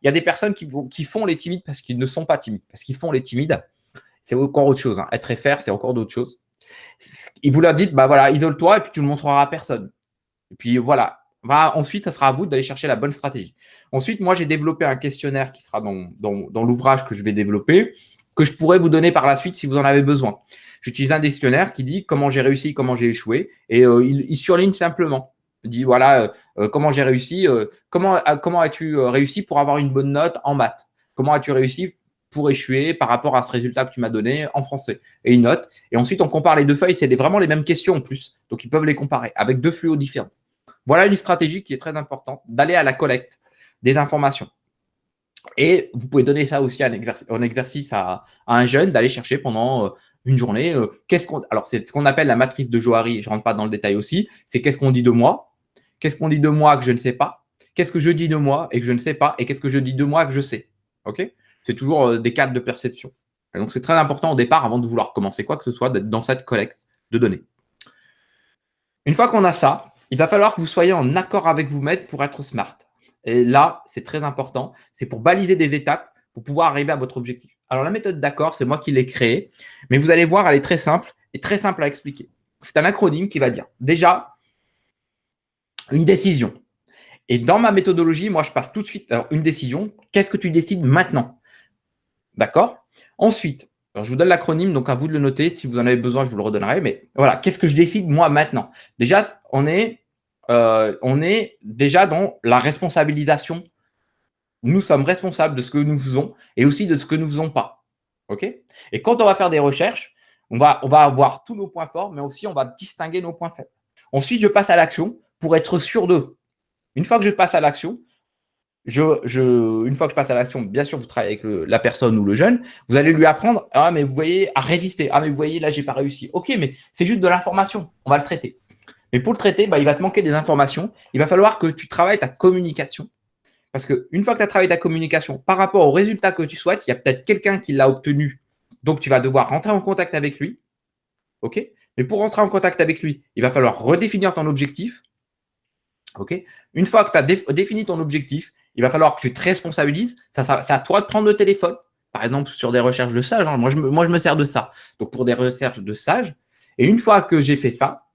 y a des personnes qui font les timides parce qu'ils ne sont pas timides. Parce qu'ils font les timides, c'est encore autre chose. Être et faire, c'est encore d'autres choses. Et vous leur dites, voilà, isole-toi et puis tu ne le montreras à personne. Et puis voilà. Ensuite, ça sera à vous d'aller chercher la bonne stratégie. Ensuite, moi, j'ai développé un questionnaire qui sera dans l'ouvrage que je vais développer, que je pourrais vous donner par la suite si vous en avez besoin. J'utilise un questionnaire qui dit comment j'ai réussi, comment j'ai échoué, et il surligne simplement. Il dit voilà, comment j'ai réussi, comment as-tu réussi pour avoir une bonne note en maths? Comment as-tu réussi pour échouer par rapport à ce résultat que tu m'as donné en français? Et une note. Et ensuite, on compare les 2 feuilles. C'est vraiment les mêmes questions en plus. Donc, ils peuvent les comparer avec 2 fluos différents. Voilà une stratégie qui est très importante, d'aller à la collecte des informations. Et vous pouvez donner ça aussi en exercice à un jeune, d'aller chercher pendant une journée. Alors, c'est ce qu'on appelle la matrice de Johari. Je ne rentre pas dans le détail aussi. C'est qu'est-ce qu'on dit de moi? Qu'est-ce qu'on dit de moi que je ne sais pas? Qu'est-ce que je dis de moi et que je ne sais pas? Et qu'est-ce que je dis de moi que je sais? OK? C'est toujours des cadres de perception. Et donc, c'est très important au départ, avant de vouloir commencer quoi que ce soit, d'être dans cette collecte de données. Une fois qu'on a ça, il va falloir que vous soyez en accord avec vous-même pour être smart. Et là, c'est très important. C'est pour baliser des étapes pour pouvoir arriver à votre objectif. Alors, la méthode d'accord, c'est moi qui l'ai créée. Mais vous allez voir, elle est très simple et très simple à expliquer. C'est un acronyme qui va dire déjà une décision. Et dans ma méthodologie, moi, je passe tout de suite. Alors, une décision, qu'est-ce que tu décides maintenant? D'accord? Ensuite, alors je vous donne l'acronyme, donc à vous de le noter. Si vous en avez besoin, je vous le redonnerai. Mais voilà, qu'est-ce que je décide moi maintenant? Déjà, on est déjà dans la responsabilisation. Nous sommes responsables de ce que nous faisons et aussi de ce que nous ne faisons pas. OK? Et quand on va faire des recherches, on va avoir tous nos points forts, mais aussi on va distinguer nos points faibles. Ensuite, je passe à l'action pour être sûr d'eux. Une fois que je passe à l'action, bien sûr, vous travaillez avec la personne ou le jeune, vous allez lui apprendre, mais vous voyez, à résister. Mais vous voyez, là, j'ai pas réussi. OK, mais c'est juste de l'information. On va le traiter. Mais pour le traiter, il va te manquer des informations. Il va falloir que tu travailles ta communication. Parce qu'une fois que tu as travaillé ta communication par rapport au résultat que tu souhaites, il y a peut-être quelqu'un qui l'a obtenu. Donc, tu vas devoir rentrer en contact avec lui. OK? Mais pour rentrer en contact avec lui, il va falloir redéfinir ton objectif. OK? Une fois que tu as défini ton objectif, il va falloir que tu te responsabilises. C'est à toi de prendre le téléphone. Par exemple, sur des recherches de sages. Moi, je me sers de ça. Donc, pour des recherches de sages. Et une fois que j'ai fait ça,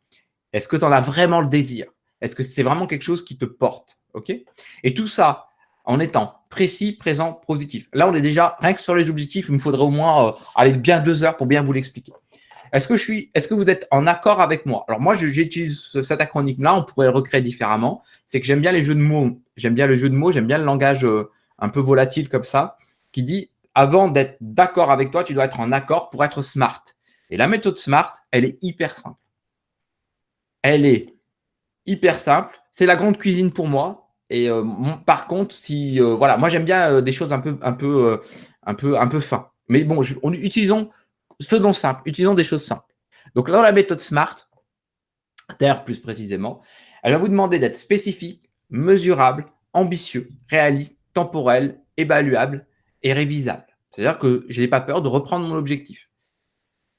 est-ce que tu en as vraiment le désir? Est-ce que c'est vraiment quelque chose qui te porte? OK? Et tout ça, en étant précis, présent, positif. Là, on est déjà, rien que sur les objectifs, il me faudrait au moins aller bien 2 heures pour bien vous l'expliquer. Est-ce que vous êtes en accord avec moi? Alors moi, j'utilise cet acronyme-là, on pourrait le recréer différemment. C'est que j'aime bien les jeux de mots. J'aime bien le jeu de mots, j'aime bien le langage un peu volatile comme ça, qui dit, avant d'être d'accord avec toi, tu dois être en accord pour être smart. Et la méthode SMART, elle est hyper simple. Elle est hyper simple. C'est la grande cuisine pour moi. Et par contre, voilà, moi j'aime bien des choses un peu fin. Mais bon, faisons simple, utilisons des choses simples. Donc dans la méthode SMART, d'ailleurs plus précisément, elle va vous demander d'être spécifique, mesurable, ambitieux, réaliste, temporel, évaluable et révisable. C'est-à-dire que je n'ai pas peur de reprendre mon objectif.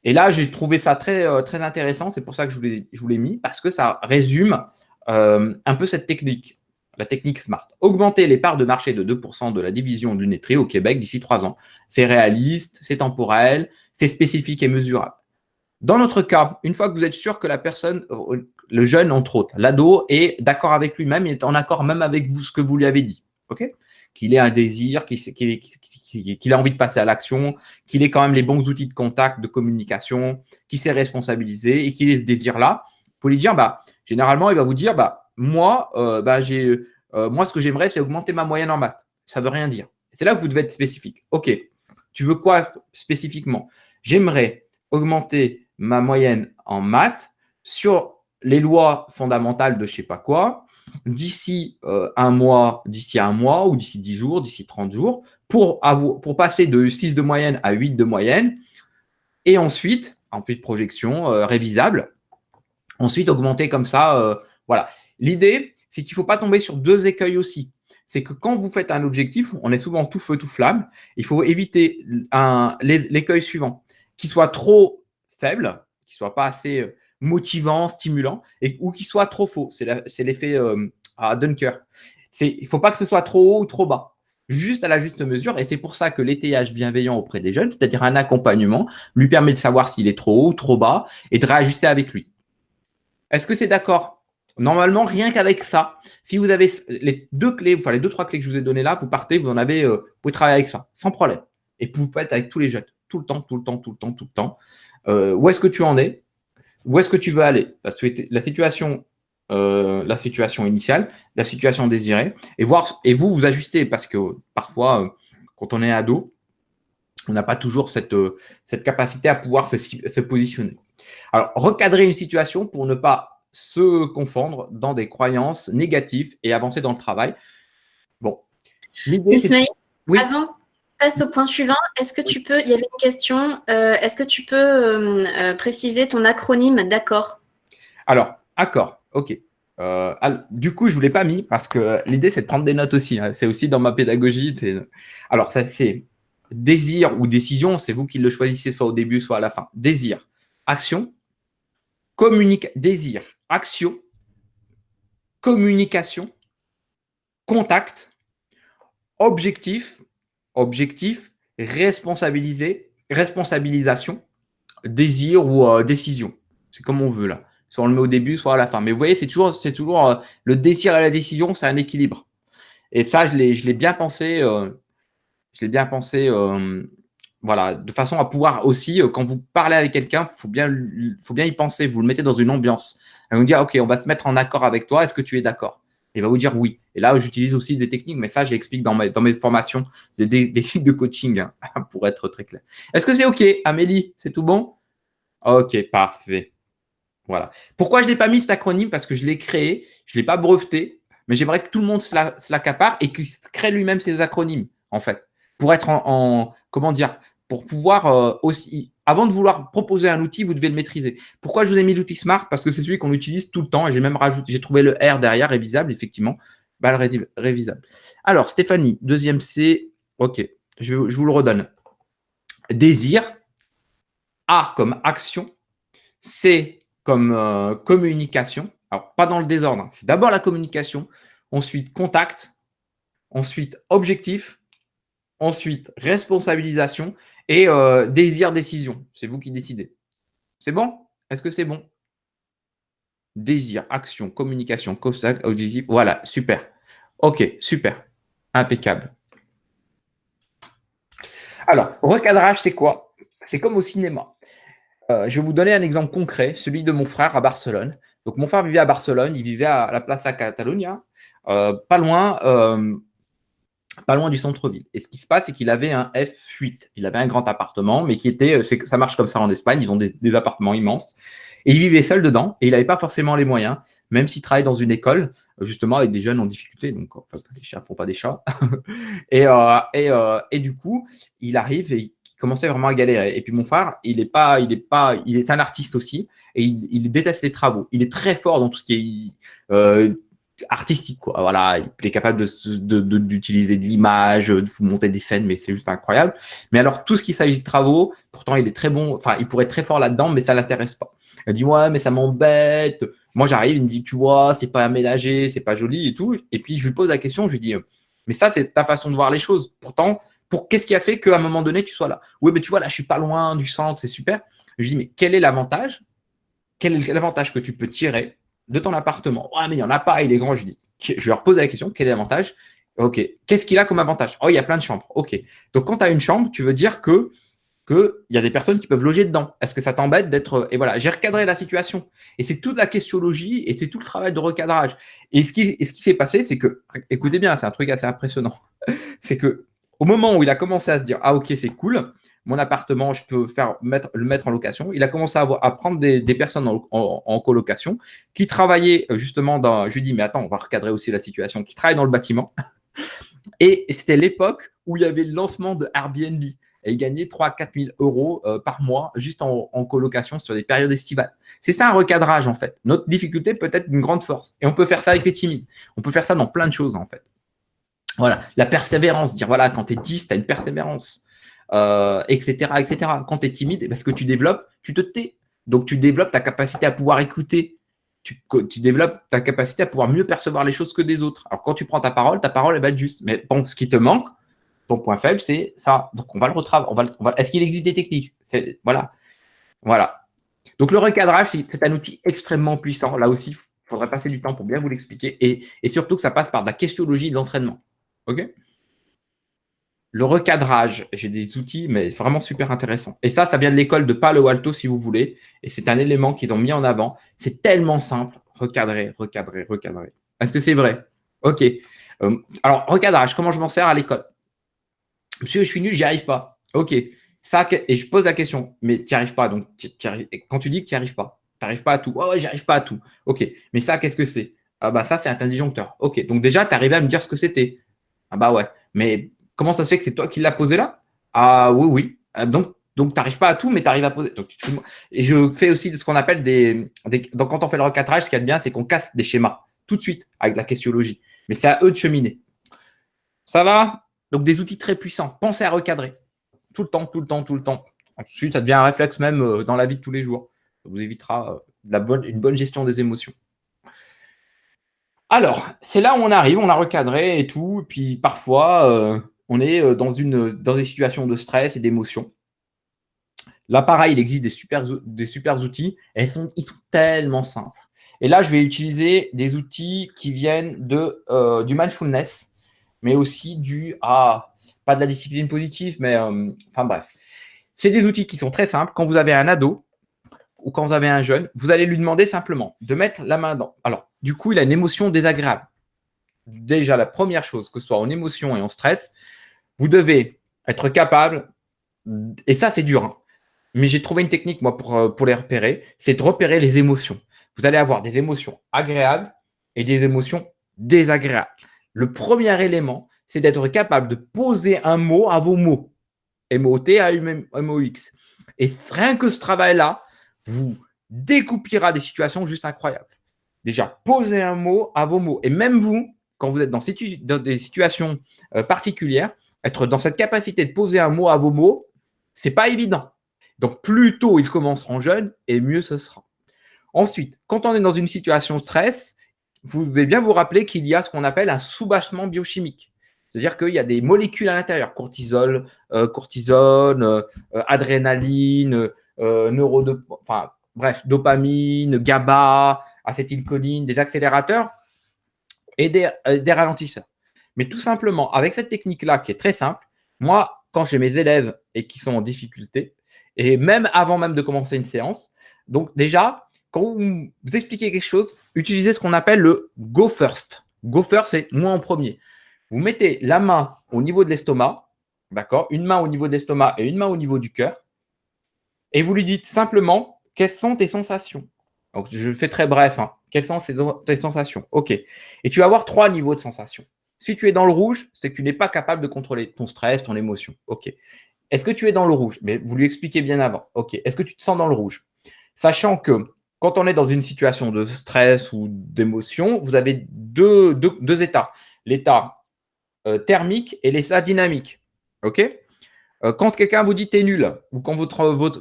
Et là, j'ai trouvé ça très intéressant. C'est pour ça que je vous l'ai mis, parce que ça résume un peu cette technique, la technique SMART. Augmenter les parts de marché de 2% de la division du Netri au Québec d'ici 3 ans. C'est réaliste, c'est temporel, c'est spécifique et mesurable. Dans notre cas, une fois que vous êtes sûr que la personne, le jeune entre autres, l'ado, est d'accord avec lui-même, il est en accord même avec vous, ce que vous lui avez dit, ok ? Qu'il ait un désir, qu'il a envie de passer à l'action, qu'il ait quand même les bons outils de contact, de communication, qu'il s'est responsabilisé et qu'il ait ce désir-là, pour lui dire, généralement, il va vous dire, moi, ce que j'aimerais, c'est augmenter ma moyenne en maths. Ça ne veut rien dire. C'est là que vous devez être spécifique. OK, tu veux quoi spécifiquement? J'aimerais augmenter ma moyenne en maths sur les lois fondamentales de je ne sais pas quoi, d'ici un mois ou d'ici 10 jours, d'ici 30 jours, pour passer de 6 de moyenne à 8 de moyenne, et ensuite projection révisable, ensuite augmenter comme ça. Voilà. L'idée, c'est qu'il ne faut pas tomber sur 2 écueils aussi. C'est que quand vous faites un objectif, on est souvent tout feu, tout flamme, il faut éviter l'écueil suivant, qui soit trop faible, qui ne soit pas assez motivant, stimulant, ou qui soit trop faux. C'est l'effet à Dunker. Il ne faut pas que ce soit trop haut ou trop bas, juste à la juste mesure. Et c'est pour ça que l'étayage bienveillant auprès des jeunes, c'est-à-dire un accompagnement, lui permet de savoir s'il est trop haut ou trop bas et de réajuster avec lui. Est-ce que c'est d'accord? Normalement, rien qu'avec ça, si vous avez les 2 clés, enfin les 2-3 clés que je vous ai données là, vous partez, vous pouvez travailler avec ça, sans problème. Et vous pouvez être avec tous les jeunes, tout le temps. Où est-ce que tu en es? Où est-ce que tu veux aller? La situation initiale, la situation désirée, et vous ajustez, parce que parfois, quand on est ado, on n'a pas toujours cette capacité à pouvoir se positionner. Alors, recadrer une situation pour ne pas se confondre dans des croyances négatives et avancer dans le travail. Bon. Ismaël, oui. Avant qu'on passe au point suivant, est-ce que tu peux, il y avait une question, est-ce que tu peux préciser ton acronyme d'accord? Alors, accord, ok. Du coup, je ne vous l'ai pas mis parce que l'idée, c'est de prendre des notes aussi. Hein. C'est aussi dans ma pédagogie. Alors, ça fait désir ou décision, c'est vous qui le choisissez soit au début, soit à la fin. Désir, action, désir, action, communication, contact, objectif, responsabilisation, désir ou décision. C'est comme on veut là. Soit on le met au début, soit à la fin. Mais vous voyez, c'est toujours le désir et la décision, c'est un équilibre. Et ça, je l'ai bien pensé. Voilà, de façon à pouvoir aussi, quand vous parlez avec quelqu'un, faut bien y penser. Vous le mettez dans une ambiance. Elle va vous dire, OK, on va se mettre en accord avec toi. Est-ce que tu es d'accord? Il va vous dire oui. Et là, j'utilise aussi des techniques, mais ça, j'explique dans mes formations, des techniques de coaching, hein, pour être très clair. Est-ce que c'est OK, Amélie? C'est tout bon? OK, parfait. Voilà. Pourquoi je ne l'ai pas mis cet acronyme? Parce que je l'ai créé, je ne l'ai pas breveté, mais j'aimerais que tout le monde se l'accapare et qu'il crée lui-même ses acronymes, en fait, pour être comment dire, pour pouvoir aussi, avant de vouloir proposer un outil, vous devez le maîtriser. Pourquoi je vous ai mis l'outil SMART? Parce que c'est celui qu'on utilise tout le temps et j'ai même rajouté, j'ai trouvé le R derrière, révisable, effectivement, révisable. Alors, Stéphanie, deuxième C, OK, je vous le redonne. Désir, A comme action, C comme communication. Alors, pas dans le désordre, hein. C'est d'abord la communication, ensuite contact, ensuite objectif, ensuite responsabilisation et désir, décision. C'est vous qui décidez. C'est bon? Est-ce que c'est bon? Désir, action, communication, contact, objectif. Voilà, super. OK, super. Impeccable. Alors, recadrage, c'est quoi? C'est comme au cinéma. Je vais vous donner un exemple concret, celui de mon frère à Barcelone. Donc, mon frère vivait à Barcelone, il vivait à la Plaça Catalunya, pas loin du centre-ville. Et ce qui se passe, c'est qu'il avait un F8. Il avait un grand appartement, mais qui était, ça marche comme ça en Espagne, ils ont des appartements immenses. Et il vivait seul dedans, et il n'avait pas forcément les moyens, même s'il travaille dans une école, justement, avec des jeunes en difficulté. Donc, enfin, les chiens ne font pas des chats. et du coup, il arrive et il commençait vraiment à galérer. Et puis mon frère, c'est un artiste aussi, et il déteste les travaux. Il est très fort dans tout ce qui est artistique, quoi. Voilà, il est capable d'utiliser de l'image, de vous monter des scènes, mais c'est juste incroyable. Mais alors, tout ce qui s'agit de travaux, pourtant, il est très bon, enfin, il pourrait être très fort là-dedans, mais ça l'intéresse pas. Il dit, ouais, mais ça m'embête. Moi, j'arrive, il me dit, tu vois, c'est pas aménagé, c'est pas joli et tout. Et puis, je lui pose la question, je lui dis, mais ça, c'est ta façon de voir les choses. Pourtant, qu'est-ce qui a fait qu'à un moment donné, tu sois là? Oui, mais tu vois, là, je suis pas loin du centre, c'est super. Je lui dis, mais quel est l'avantage? Quel est l'avantage que tu peux tirer de ton appartement? Ouais, mais il n'y en a pas, il est grand. Je lui leur pose la question, quel est l'avantage? Ok, qu'est-ce qu'il a comme avantage? Oh, il y a plein de chambres. Ok, donc quand tu as une chambre, tu veux dire qu'il y a des personnes qui peuvent loger dedans. Est-ce que ça t'embête d'être… Et voilà, j'ai recadré la situation. Et c'est toute la questiologie et c'est tout le travail de recadrage. Et ce qui s'est passé, c'est que, écoutez bien, c'est un truc assez impressionnant. C'est que au moment où il a commencé à se dire, ah ok, c'est cool, mon appartement, je peux le mettre en location, il a commencé à prendre des personnes en colocation qui travaillaient justement dans… Je lui dis, mais attends, on va recadrer aussi la situation, qui travaillent dans le bâtiment. Et c'était l'époque où il y avait le lancement de Airbnb. Et il gagnait 3 000 à 4 000 euros par mois juste en colocation sur des périodes estivales. C'est ça un recadrage en fait. Notre difficulté peut être une grande force. Et on peut faire ça avec les timides. On peut faire ça dans plein de choses en fait. Voilà, la persévérance, dire voilà, quand tu es 10, tu as une persévérance, etc., etc. Quand tu es timide, parce que tu développes, tu te tais. Donc tu développes ta capacité à pouvoir écouter. Tu développes ta capacité à pouvoir mieux percevoir les choses que des autres. Alors quand tu prends ta parole, elle va être juste. Mais bon, ce qui te manque, ton point faible, c'est ça. Donc, on va le retravailler. Est-ce qu'il existe des techniques? Voilà. Donc, le recadrage, c'est un outil extrêmement puissant. Là aussi, il faudrait passer du temps pour bien vous l'expliquer. Et surtout que ça passe par de la questiologie et de l'entraînement. OK? Le recadrage, j'ai des outils, mais vraiment super intéressants. Et ça vient de l'école de Palo Alto, si vous voulez. Et c'est un élément qu'ils ont mis en avant. C'est tellement simple. Recadrer. Est-ce que c'est vrai? OK. Alors, recadrage, comment je m'en sers à l'école? Monsieur, je suis nul, j'y arrive pas. Ok. Ça, et je pose la question, mais tu n'y arrives pas. Donc, quand tu dis que tu n'y arrives pas, tu n'arrives pas à tout. Oh, ouais, j'y arrive pas à tout. Ok. Mais ça, qu'est-ce que c'est? Ah, bah, ça, c'est un disjoncteur. Ok. Donc, déjà, tu arrivé à me dire ce que c'était. Ah, bah, ouais. Mais comment ça se fait que c'est toi qui l'as posé là? Ah, oui. Donc, tu n'arrives pas à tout, mais tu arrives à poser. Donc, et je fais aussi ce qu'on appelle donc, quand on fait le recadrage, ce qu'il y a de bien, c'est qu'on casse des schémas tout de suite avec la questiologie. Mais c'est à eux de cheminer. Ça va? Donc, des outils très puissants. Pensez à recadrer. Tout le temps. Ensuite, ça devient un réflexe même dans la vie de tous les jours. Ça vous évitera une bonne gestion des émotions. Alors, c'est là où on arrive, on a recadré et tout. Et puis, parfois, on est dans des situations de stress et d'émotion. Là, pareil, il existe des super outils. Et ils sont tellement simples. Et là, je vais utiliser des outils qui viennent du mindfulness, mais aussi pas de la discipline positive, mais enfin bref. C'est des outils qui sont très simples. Quand vous avez un ado ou quand vous avez un jeune, vous allez lui demander simplement de mettre la main dans. Alors, du coup, il a une émotion désagréable. Déjà, la première chose, que ce soit en émotion et en stress, vous devez être capable, et ça, c'est dur, hein, mais j'ai trouvé une technique, moi, pour les repérer, c'est de repérer les émotions. Vous allez avoir des émotions agréables et des émotions désagréables. Le premier élément, c'est d'être capable de poser un mot à vos mots. M-O-T-A-U-M-O-X. Et rien que ce travail-là vous découpillera des situations juste incroyables. Déjà, posez un mot à vos mots. Et même vous, quand vous êtes dans des situations particulières, être dans cette capacité de poser un mot à vos mots, ce n'est pas évident. Donc, plus tôt ils commenceront jeunes, et mieux ce sera. Ensuite, quand on est dans une situation de stress, vous devez bien vous rappeler qu'il y a ce qu'on appelle un soubassement biochimique. C'est-à-dire qu'il y a des molécules à l'intérieur, cortisone, adrénaline, dopamine, GABA, acétylcholine, des accélérateurs et des ralentisseurs. Mais tout simplement, avec cette technique-là qui est très simple, moi, quand j'ai mes élèves et qui sont en difficulté, et même avant même de commencer une séance, donc déjà, quand vous expliquez quelque chose, utilisez ce qu'on appelle le go first. Go first, c'est moi en premier. Vous mettez la main au niveau de l'estomac, d'accord? Une main au niveau de l'estomac et une main au niveau du cœur. Et vous lui dites simplement, quelles sont tes sensations? Donc, je fais très bref. Hein. Quelles sont tes sensations? OK. Et tu vas avoir 3 niveaux de sensations. Si tu es dans le rouge, c'est que tu n'es pas capable de contrôler ton stress, ton émotion. OK. Est-ce que tu es dans le rouge? Mais vous lui expliquez bien avant. OK. Est-ce que tu te sens dans le rouge? Sachant que quand on est dans une situation de stress ou d'émotion, vous avez deux états. L'état thermique et l'état dynamique. OK? Quand quelqu'un vous dit t'es nul, ou quand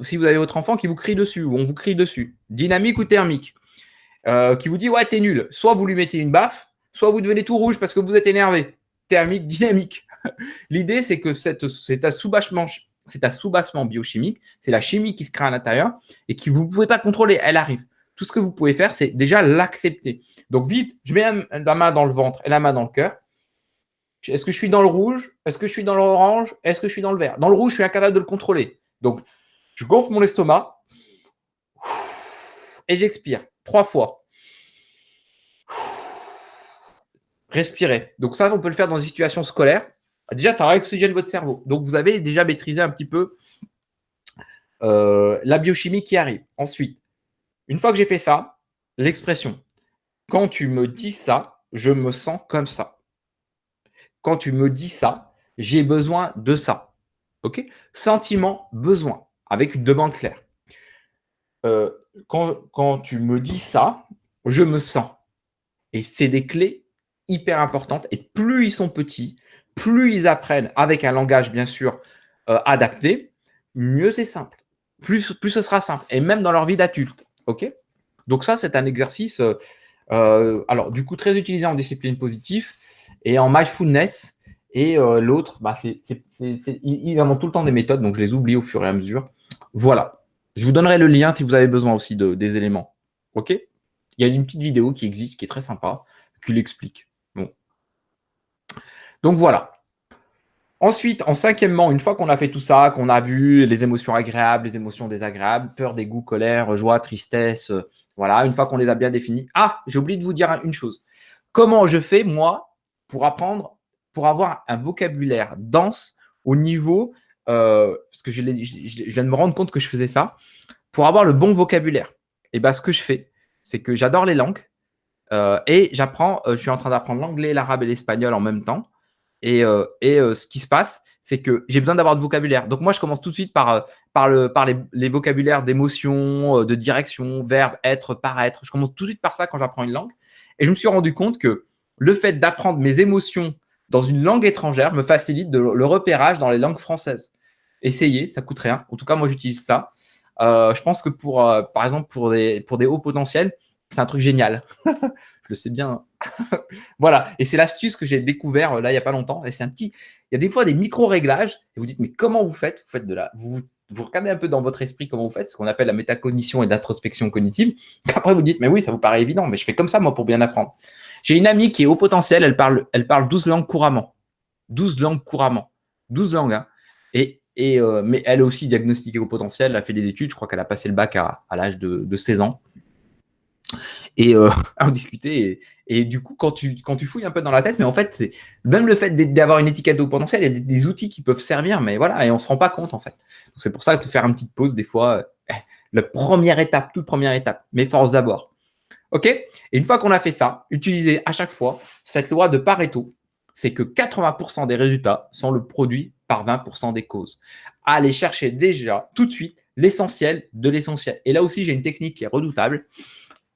si vous avez votre enfant qui vous crie dessus, ou on vous crie dessus, dynamique ou thermique, qui vous dit ouais t'es nul, soit vous lui mettez une baffe, soit vous devenez tout rouge parce que vous êtes énervé. Thermique, dynamique. L'idée c'est que c'est un sous-bassement biochimique, c'est la chimie qui se crée à l'intérieur et que vous ne pouvez pas contrôler, elle arrive. Tout ce que vous pouvez faire, c'est déjà l'accepter. Donc vite, je mets la main dans le ventre et la main dans le cœur. Est-ce que je suis dans le rouge? Est-ce que je suis dans l'orange? Est-ce que je suis dans le vert? Dans le rouge, je suis incapable de le contrôler. Donc, je gonfle mon estomac et j'expire 3 fois. Respirez. Donc ça, on peut le faire dans une situation scolaire. Déjà, ça réoxygène votre cerveau. Donc, vous avez déjà maîtrisé un petit peu la biochimie qui arrive. Ensuite, une fois que j'ai fait ça, l'expression. Quand tu me dis ça, je me sens comme ça. Quand tu me dis ça, j'ai besoin de ça. OK? Sentiment, besoin, avec une demande claire. Quand tu me dis ça, je me sens. Et c'est des clés hyper importantes. Et plus ils sont petits, plus ils apprennent avec un langage, bien sûr, adapté, mieux c'est simple. Plus ce sera simple. Et même dans leur vie d'adulte. OK? Donc ça, c'est un exercice, alors du coup, très utilisé en discipline positive et en mindfulness. Et l'autre, bah, ils en ont tout le temps des méthodes, donc je les oublie au fur et à mesure. Voilà. Je vous donnerai le lien si vous avez besoin aussi des éléments. OK? Il y a une petite vidéo qui existe, qui est très sympa, qui l'explique. Bon. Donc voilà. Ensuite, en cinquièmement, une fois qu'on a fait tout ça, qu'on a vu les émotions agréables, les émotions désagréables, peur, dégoût, colère, joie, tristesse, voilà, une fois qu'on les a bien définies. Ah, j'ai oublié de vous dire une chose. Comment je fais, moi, pour apprendre, pour avoir un vocabulaire dense au niveau, parce que je viens de me rendre compte que je faisais ça, pour avoir le bon vocabulaire. Et bien, ce que je fais, c'est que j'adore les langues et j'apprends, je suis en train d'apprendre l'anglais, l'arabe et l'espagnol en même temps. Et ce qui se passe, c'est que j'ai besoin d'avoir de vocabulaire. Donc moi, je commence tout de suite par les vocabulaires d'émotion, de direction, verbe, être, paraître. Je commence tout de suite par ça quand j'apprends une langue. Et je me suis rendu compte que le fait d'apprendre mes émotions dans une langue étrangère me facilite le repérage dans les langues françaises. Essayez, ça coûte rien. En tout cas, moi, j'utilise ça. Je pense que par exemple, pour des hauts potentiels, c'est un truc génial. Je le sais bien. Voilà. Et c'est l'astuce que j'ai découvert là, il n'y a pas longtemps. Et il y a des fois des micro-réglages. Et vous dites, mais comment vous faites? Vous faites vous regardez un peu dans votre esprit comment vous faites, ce qu'on appelle la métacognition et l'introspection cognitive. Après, vous dites, mais oui, ça vous paraît évident, mais je fais comme ça, moi, pour bien apprendre. J'ai une amie qui est haut potentiel, elle parle 12 langues couramment. 12 langues couramment. 12 langues, hein. Mais elle est aussi diagnostiquée au potentiel, elle a fait des études, je crois qu'elle a passé le bac à l'âge de 16 ans. Et on discutait et du coup quand tu fouilles un peu dans la tête, mais en fait c'est même le fait d'avoir une étiquette de haut potentiel, il y a des outils qui peuvent servir, mais voilà, et on se rend pas compte en fait. Donc c'est pour ça que faire une petite pause des fois, la première étape, toute première étape, m'efforce d'abord. OK? Et une fois qu'on a fait ça, utilisez à chaque fois cette loi de Pareto, c'est que 80% des résultats sont le produit par 20% des causes. Allez chercher déjà tout de suite l'essentiel de l'essentiel. Et là aussi, j'ai une technique qui est redoutable,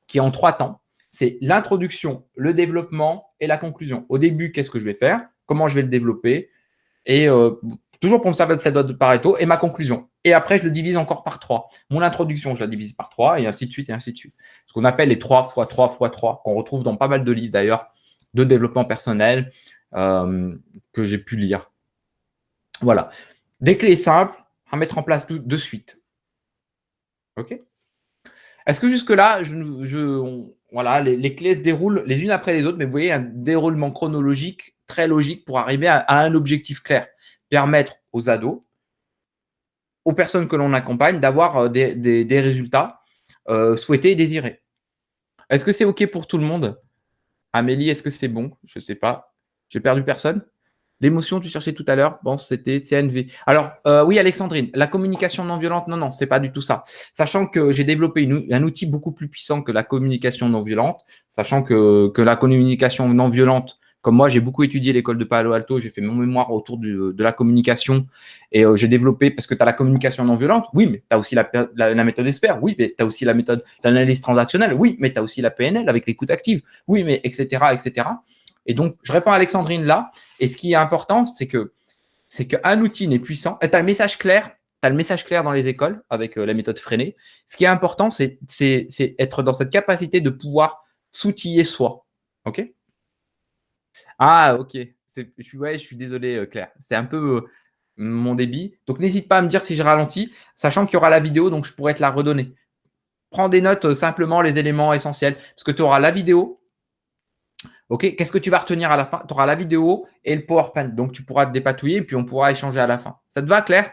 qui est en 3 temps. C'est l'introduction, le développement et la conclusion. Au début, qu'est-ce que je vais faire? Comment je vais le développer? Et toujours pour me servir de cette loi de Pareto et ma conclusion. Et après, je le divise encore par 3. Mon introduction, je la divise par 3 et ainsi de suite et ainsi de suite. Ce qu'on appelle les 3 x 3 x 3, qu'on retrouve dans pas mal de livres d'ailleurs, de développement personnel que j'ai pu lire. Voilà. Des clés simples à mettre en place de suite. OK? Est-ce que jusque-là, voilà, les clés se déroulent les unes après les autres, mais vous voyez un déroulement chronologique très logique pour arriver à un objectif clair. Permettre aux ados, aux personnes que l'on accompagne, d'avoir des résultats souhaités et désirés. Est-ce que c'est OK pour tout le monde? Amélie, est-ce que c'est bon? Je ne sais pas. J'ai perdu personne? L'émotion, tu cherchais tout à l'heure. Bon, c'était CNV. Alors, oui, Alexandrine, la communication non violente, non, c'est pas du tout ça. Sachant que j'ai développé un outil beaucoup plus puissant que la communication non violente, sachant que la communication non violente, comme moi, j'ai beaucoup étudié l'école de Palo Alto, j'ai fait mon mémoire autour de la communication et j'ai développé, parce que tu as la communication non violente, oui, mais tu as aussi la méthode ESPER, oui, mais tu as aussi la méthode d'analyse transactionnelle, oui, mais tu as aussi la PNL avec l'écoute active, oui, mais etc., etc. Et donc, je réponds à Alexandrine là. Et ce qui est important, c'est qu'un outil n'est puissant. Tu as le message clair. Tu as le message clair dans les écoles avec la méthode freinée. Ce qui est important, c'est être dans cette capacité de pouvoir s'outiller soi. OK? Ah, OK. Je suis désolé, Claire. C'est un peu mon débit. Donc, n'hésite pas à me dire si je ralentis, sachant qu'il y aura la vidéo, donc je pourrais te la redonner. Prends des notes, simplement les éléments essentiels, parce que tu auras la vidéo. OK, qu'est-ce que tu vas retenir à la fin? Tu auras la vidéo et le PowerPoint. Donc, tu pourras te dépatouiller et puis on pourra échanger à la fin. Ça te va, Claire?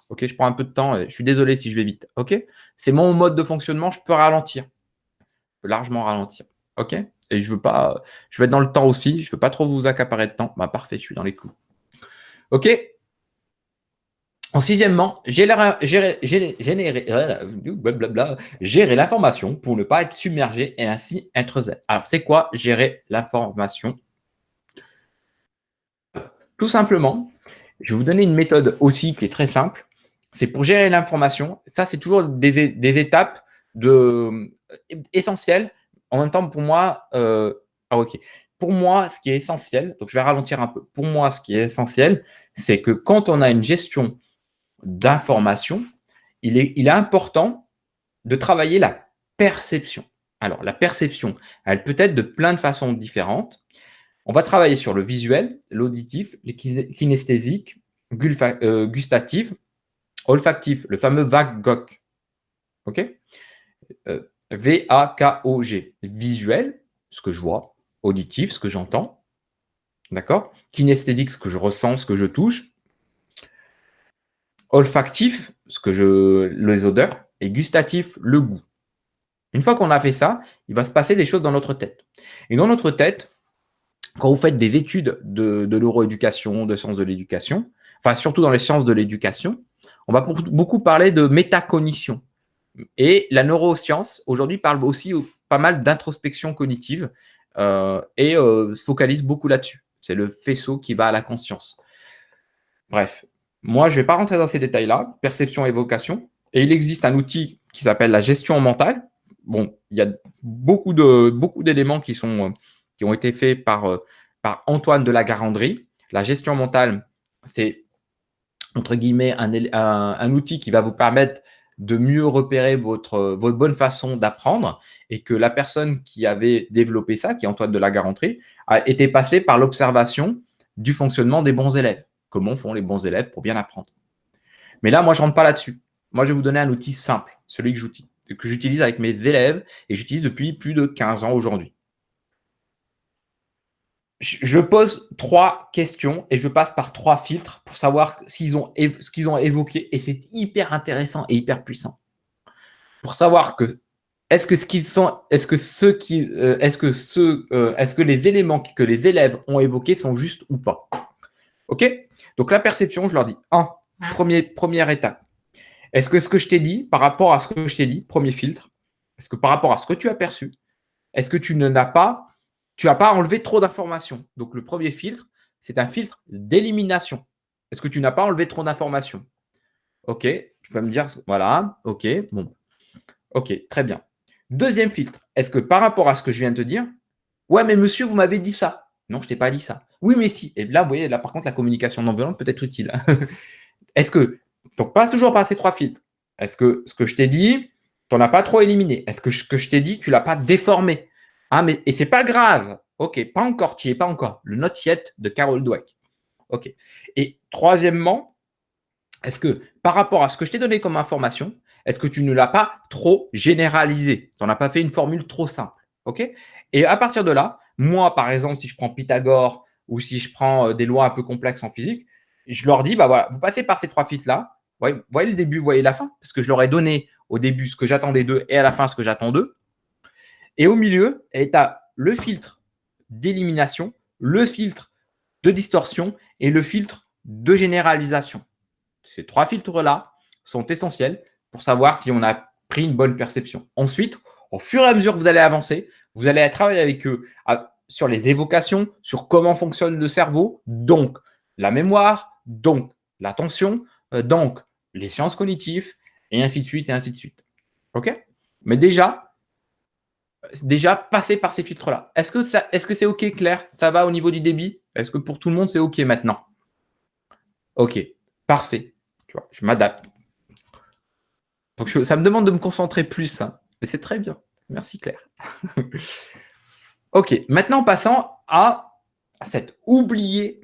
OK, je prends un peu de temps. Je suis désolé si je vais vite. OK? C'est mon mode de fonctionnement. Je peux ralentir. Je peux largement ralentir. OK? Et je veux être dans le temps aussi. Je ne veux pas trop vous accaparer de temps. Bah, parfait, je suis dans les clous. OK? En sixièmement, gérer l'information pour ne pas être submergé et ainsi être zen. Alors, c'est quoi gérer l'information? Tout simplement, je vais vous donner une méthode aussi qui est très simple. C'est pour gérer l'information. Ça, c'est toujours des étapes essentielles. En même temps, pour moi, OK. Pour moi, ce qui est essentiel, donc je vais ralentir un peu. Pour moi, ce qui est essentiel, c'est que quand on a une gestion d'information, il est important de travailler la perception. Alors, la perception, elle peut être de plein de façons différentes. On va travailler sur le visuel, l'auditif, les kinesthésiques, gustatif, olfactif, le fameux VAK-GOK. OK? V-A-K-O-G. Visuel, ce que je vois. Auditif, ce que j'entends. D'accord? Kinesthésique, ce que je ressens, ce que je touche. Olfactif, les odeurs, et gustatif, le goût. Une fois qu'on a fait ça, il va se passer des choses dans notre tête. Et dans notre tête, quand vous faites des études de neuroéducation, de sciences de l'éducation, enfin surtout dans les sciences de l'éducation, on va beaucoup parler de métacognition. Et la neuroscience, aujourd'hui, parle aussi pas mal d'introspection cognitive et se focalise beaucoup là-dessus. C'est le faisceau qui va à la conscience. Bref. Moi, je ne vais pas rentrer dans ces détails-là, perception et évocation. Et il existe un outil qui s'appelle la gestion mentale. Bon, il y a beaucoup d'éléments qui ont été faits par Antoine de la Garandrie. La gestion mentale, c'est, entre guillemets, un outil qui va vous permettre de mieux repérer votre bonne façon d'apprendre et que la personne qui avait développé ça, qui est Antoine de la Garandrie, a été passée par l'observation du fonctionnement des bons élèves. Comment font les bons élèves pour bien apprendre. Mais là, moi, je ne rentre pas là-dessus. Moi, je vais vous donner un outil simple, celui que j'utilise avec mes élèves et j'utilise depuis plus de 15 ans aujourd'hui. Je pose 3 questions et je passe par 3 filtres pour savoir ce qu'ils ont évoqué et c'est hyper intéressant et hyper puissant. Pour savoir est-ce que les éléments que les élèves ont évoqués sont justes ou pas. OK? Donc, la perception, je leur dis, première étape. Est-ce que ce que je t'ai dit, par rapport à ce que je t'ai dit, premier filtre, est-ce que par rapport à ce que tu as perçu, est-ce que tu n'as pas enlevé trop d'informations? Donc, le premier filtre, c'est un filtre d'élimination. Est-ce que tu n'as pas enlevé trop d'informations? OK, tu peux me dire, voilà, OK, bon. OK, très bien. Deuxième filtre, est-ce que par rapport à ce que je viens de te dire, ouais, mais monsieur, vous m'avez dit ça. Non, je ne t'ai pas dit ça. Oui, mais si. Et là, vous voyez, là, par contre, la communication non violente peut être utile. Donc, passe toujours par ces 3 filtres. Est-ce que ce que je t'ai dit, tu n'en as pas trop éliminé? Est-ce que ce que je t'ai dit, tu ne l'as pas déformé? Et ce n'est pas grave. OK, pas encore, tu n'y es pas encore. Le not yet de Carol Dweck. OK. Et troisièmement, est-ce que par rapport à ce que je t'ai donné comme information, est-ce que tu ne l'as pas trop généralisé? Tu n'en as pas fait une formule trop simple. OK? Et à partir de là, moi, par exemple, si je prends Pythagore ou si je prends des lois un peu complexes en physique, je leur dis, bah voilà, vous passez par ces 3 filtres-là, voyez le début, voyez la fin, parce que je leur ai donné au début ce que j'attendais d'eux et à la fin ce que j'attends d'eux. Et au milieu, tu as le filtre d'élimination, le filtre de distorsion et le filtre de généralisation. Ces 3 filtres-là sont essentiels pour savoir si on a pris une bonne perception. Ensuite, au fur et à mesure que vous allez avancer, vous allez travailler avec eux sur les évocations, sur comment fonctionne le cerveau, donc la mémoire, donc l'attention, donc les sciences cognitives, et ainsi de suite, et ainsi de suite. OK? Mais déjà, passer par ces filtres-là. Est-ce que c'est OK, Claire? Ça va au niveau du débit? Est-ce que pour tout le monde, c'est OK maintenant? OK, parfait. Tu vois, je m'adapte. Donc, ça me demande de me concentrer plus, hein, mais c'est très bien. Merci, Claire. OK, maintenant, passons à cette oublier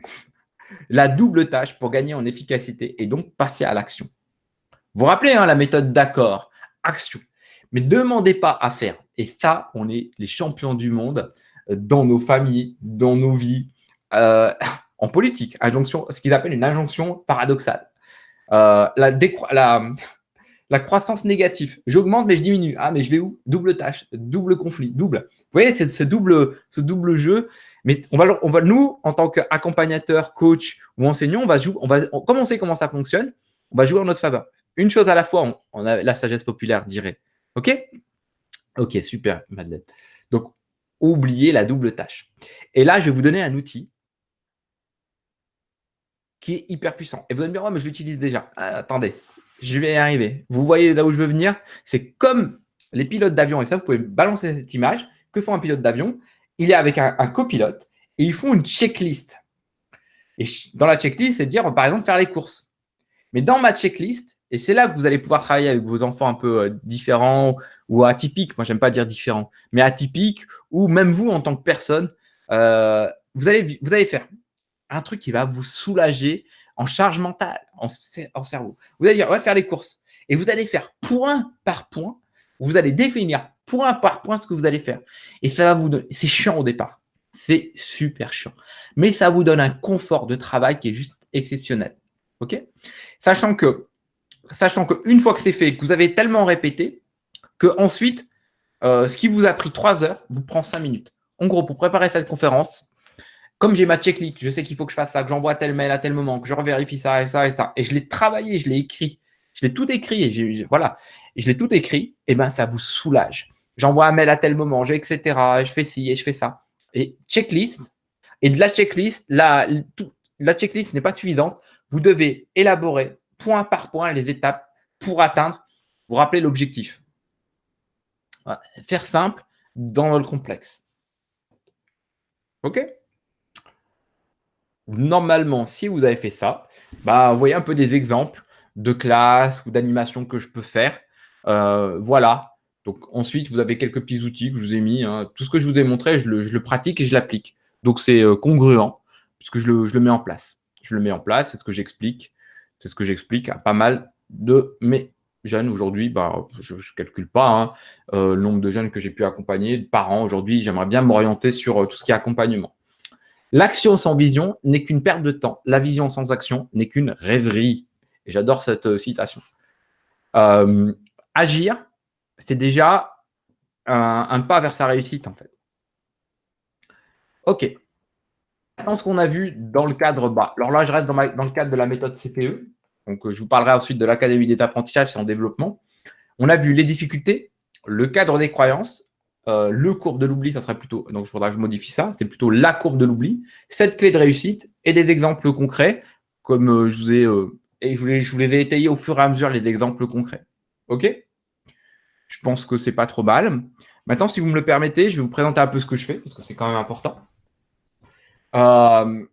la double tâche pour gagner en efficacité et donc passer à l'action. Vous vous rappelez la méthode d'accord, action. Mais ne demandez pas à faire. Et ça, on est les champions du monde dans nos familles, dans nos vies, en politique. Ce qu'ils appellent une injonction paradoxale. La croissance négative. J'augmente, mais je diminue. Ah, mais je vais où? Double tâche, double conflit, double. Vous voyez, c'est ce double jeu. Mais on va, nous, en tant qu'accompagnateur, coach ou enseignant, comme on sait comment ça fonctionne, on va jouer en notre faveur. Une chose à la fois, on a la sagesse populaire dirait. OK? OK, super, Madeleine. Donc, oubliez la double tâche. Et là, je vais vous donner un outil qui est hyper puissant. Et vous allez me dire, oh, mais je l'utilise déjà. Ah, attendez, je vais y arriver. Vous voyez là où je veux venir? C'est comme les pilotes d'avion. Et ça, vous pouvez balancer cette image. Que font un pilote d'avion? Il est avec un copilote et ils font une checklist. Et dans la checklist, c'est dire, par exemple, faire les courses. Mais dans ma checklist, et c'est là que vous allez pouvoir travailler avec vos enfants un peu différents ou atypiques. Moi, j'aime pas dire différents, mais atypiques, ou même vous, en tant que personne, vous allez faire un truc qui va vous soulager en charge mentale, en cerveau. Vous allez dire, on va faire les courses. Et vous allez faire point par point. Vous allez définir point par point ce que vous allez faire. Et ça va vous donner… C'est chiant au départ. C'est super chiant. Mais ça vous donne un confort de travail qui est juste exceptionnel. OK? Sachant qu'une fois que c'est fait, que vous avez tellement répété, que ensuite, ce qui vous a pris 3 heures vous prend 5 minutes. En gros, pour préparer cette conférence, comme j'ai ma checklist, je sais qu'il faut que je fasse ça, que j'envoie tel mail à tel moment, que je revérifie ça et ça et ça. Et je l'ai travaillé, je l'ai écrit. Je l'ai tout écrit. Et je l'ai tout écrit. Et bien, ça vous soulage. J'envoie un mail à tel moment, etc. Je fais ci et je fais ça. Et checklist. Et de la checklist, la checklist n'est pas suffisante. Vous devez élaborer point par point les étapes pour atteindre, vous rappelez l'objectif. Voilà. Faire simple dans le complexe. OK? Normalement, si vous avez fait ça, vous voyez un peu des exemples de classes ou d'animations que je peux faire. Voilà. Donc ensuite, vous avez quelques petits outils que je vous ai mis. Tout ce que je vous ai montré, je le pratique et je l'applique. Donc c'est congruent puisque je le mets en place. Je le mets en place, c'est ce que j'explique. C'est ce que j'explique à pas mal de mes jeunes aujourd'hui. Je ne calcule pas le nombre de jeunes que j'ai pu accompagner par an. Aujourd'hui, j'aimerais bien m'orienter sur tout ce qui est accompagnement. L'action sans vision n'est qu'une perte de temps. La vision sans action n'est qu'une rêverie. Et j'adore cette citation. Agir, c'est déjà un pas vers sa réussite, en fait. OK. Maintenant, ce qu'on a vu dans le cadre, alors là, je reste dans le cadre de la méthode CPE. Donc, je vous parlerai ensuite de l'Académie d'état apprentissage, c'est en développement. On a vu les difficultés, le cadre des croyances, le courbe de l'oubli, ça serait plutôt, donc il faudra que je modifie ça, c'est plutôt la courbe de l'oubli, 7 clés de réussite et des exemples concrets, comme je vous les ai étayés au fur et à mesure, les exemples concrets. OK? Je pense que c'est pas trop mal. Maintenant, si vous me le permettez, je vais vous présenter un peu ce que je fais, parce que c'est quand même important. Moi,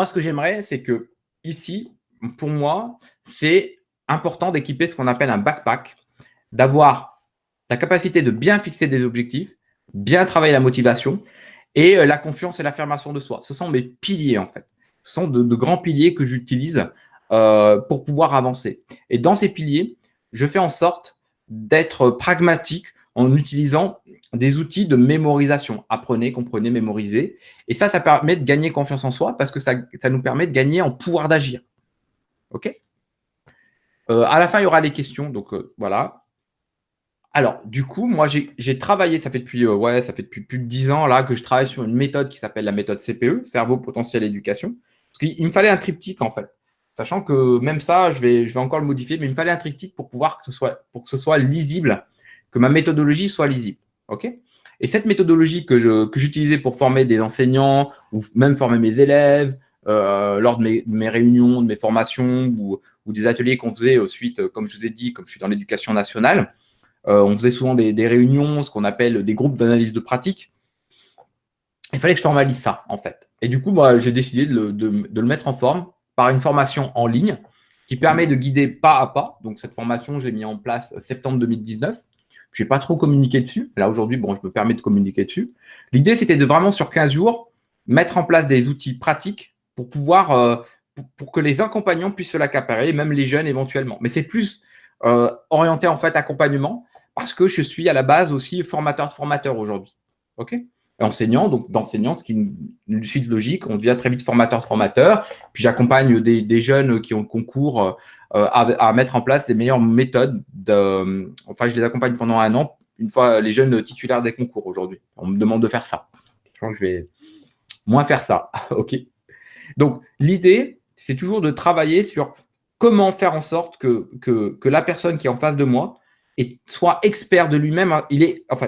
ce que j'aimerais, c'est que ici, pour moi, c'est important d'équiper ce qu'on appelle un backpack, d'avoir la capacité de bien fixer des objectifs, bien travailler la motivation et la confiance et l'affirmation de soi. Ce sont mes piliers, en fait. Ce sont de grands piliers que j'utilise pour pouvoir avancer. Et dans ces piliers, je fais en sorte d'être pragmatique en utilisant des outils de mémorisation. Apprenez, comprenez, mémorisez. Et ça permet de gagner confiance en soi parce que ça nous permet de gagner en pouvoir d'agir. OK? À la fin, il y aura les questions. Donc, voilà. Alors, du coup, moi, j'ai travaillé, ça fait depuis plus de 10 ans là, que je travaille sur une méthode qui s'appelle la méthode CPE, cerveau, potentiel, éducation. Parce qu'il me fallait un triptyque, en fait. Sachant que même ça, je vais encore le modifier, mais il me fallait un triptyque pour que ce soit lisible, que ma méthodologie soit lisible. OK? Et cette méthodologie que j'utilisais pour former des enseignants ou même former mes élèves lors de mes réunions, de mes formations ou des ateliers qu'on faisait suite, comme je vous ai dit, comme je suis dans l'éducation nationale, on faisait souvent des réunions, ce qu'on appelle des groupes d'analyse de pratique. Il fallait que je formalise ça, en fait. Et du coup, moi, j'ai décidé de le mettre en forme par une formation en ligne qui permet de guider pas à pas. Donc, cette formation, je l'ai mis en place septembre 2019. Je n'ai pas trop communiqué dessus. Là, aujourd'hui, bon, je me permets de communiquer dessus. L'idée, c'était de vraiment, sur 15 jours, mettre en place des outils pratiques pour pouvoir, pour que les accompagnants puissent se l'accaparer, même les jeunes éventuellement. Mais c'est plus orienté, en fait, accompagnement parce que je suis à la base aussi formateur de formateurs aujourd'hui. OK ? Et enseignant, donc d'enseignant, ce qui est une suite logique. On devient très vite formateur de formateurs. Puis j'accompagne des jeunes qui ont le concours à mettre en place les meilleures méthodes. Enfin, je les accompagne pendant 1 an, une fois les jeunes titulaires des concours aujourd'hui. On me demande de faire ça. Je pense que je vais moins faire ça. OK. Donc, l'idée, c'est toujours de travailler sur comment faire en sorte que la personne qui est en face de moi soit expert de lui-même.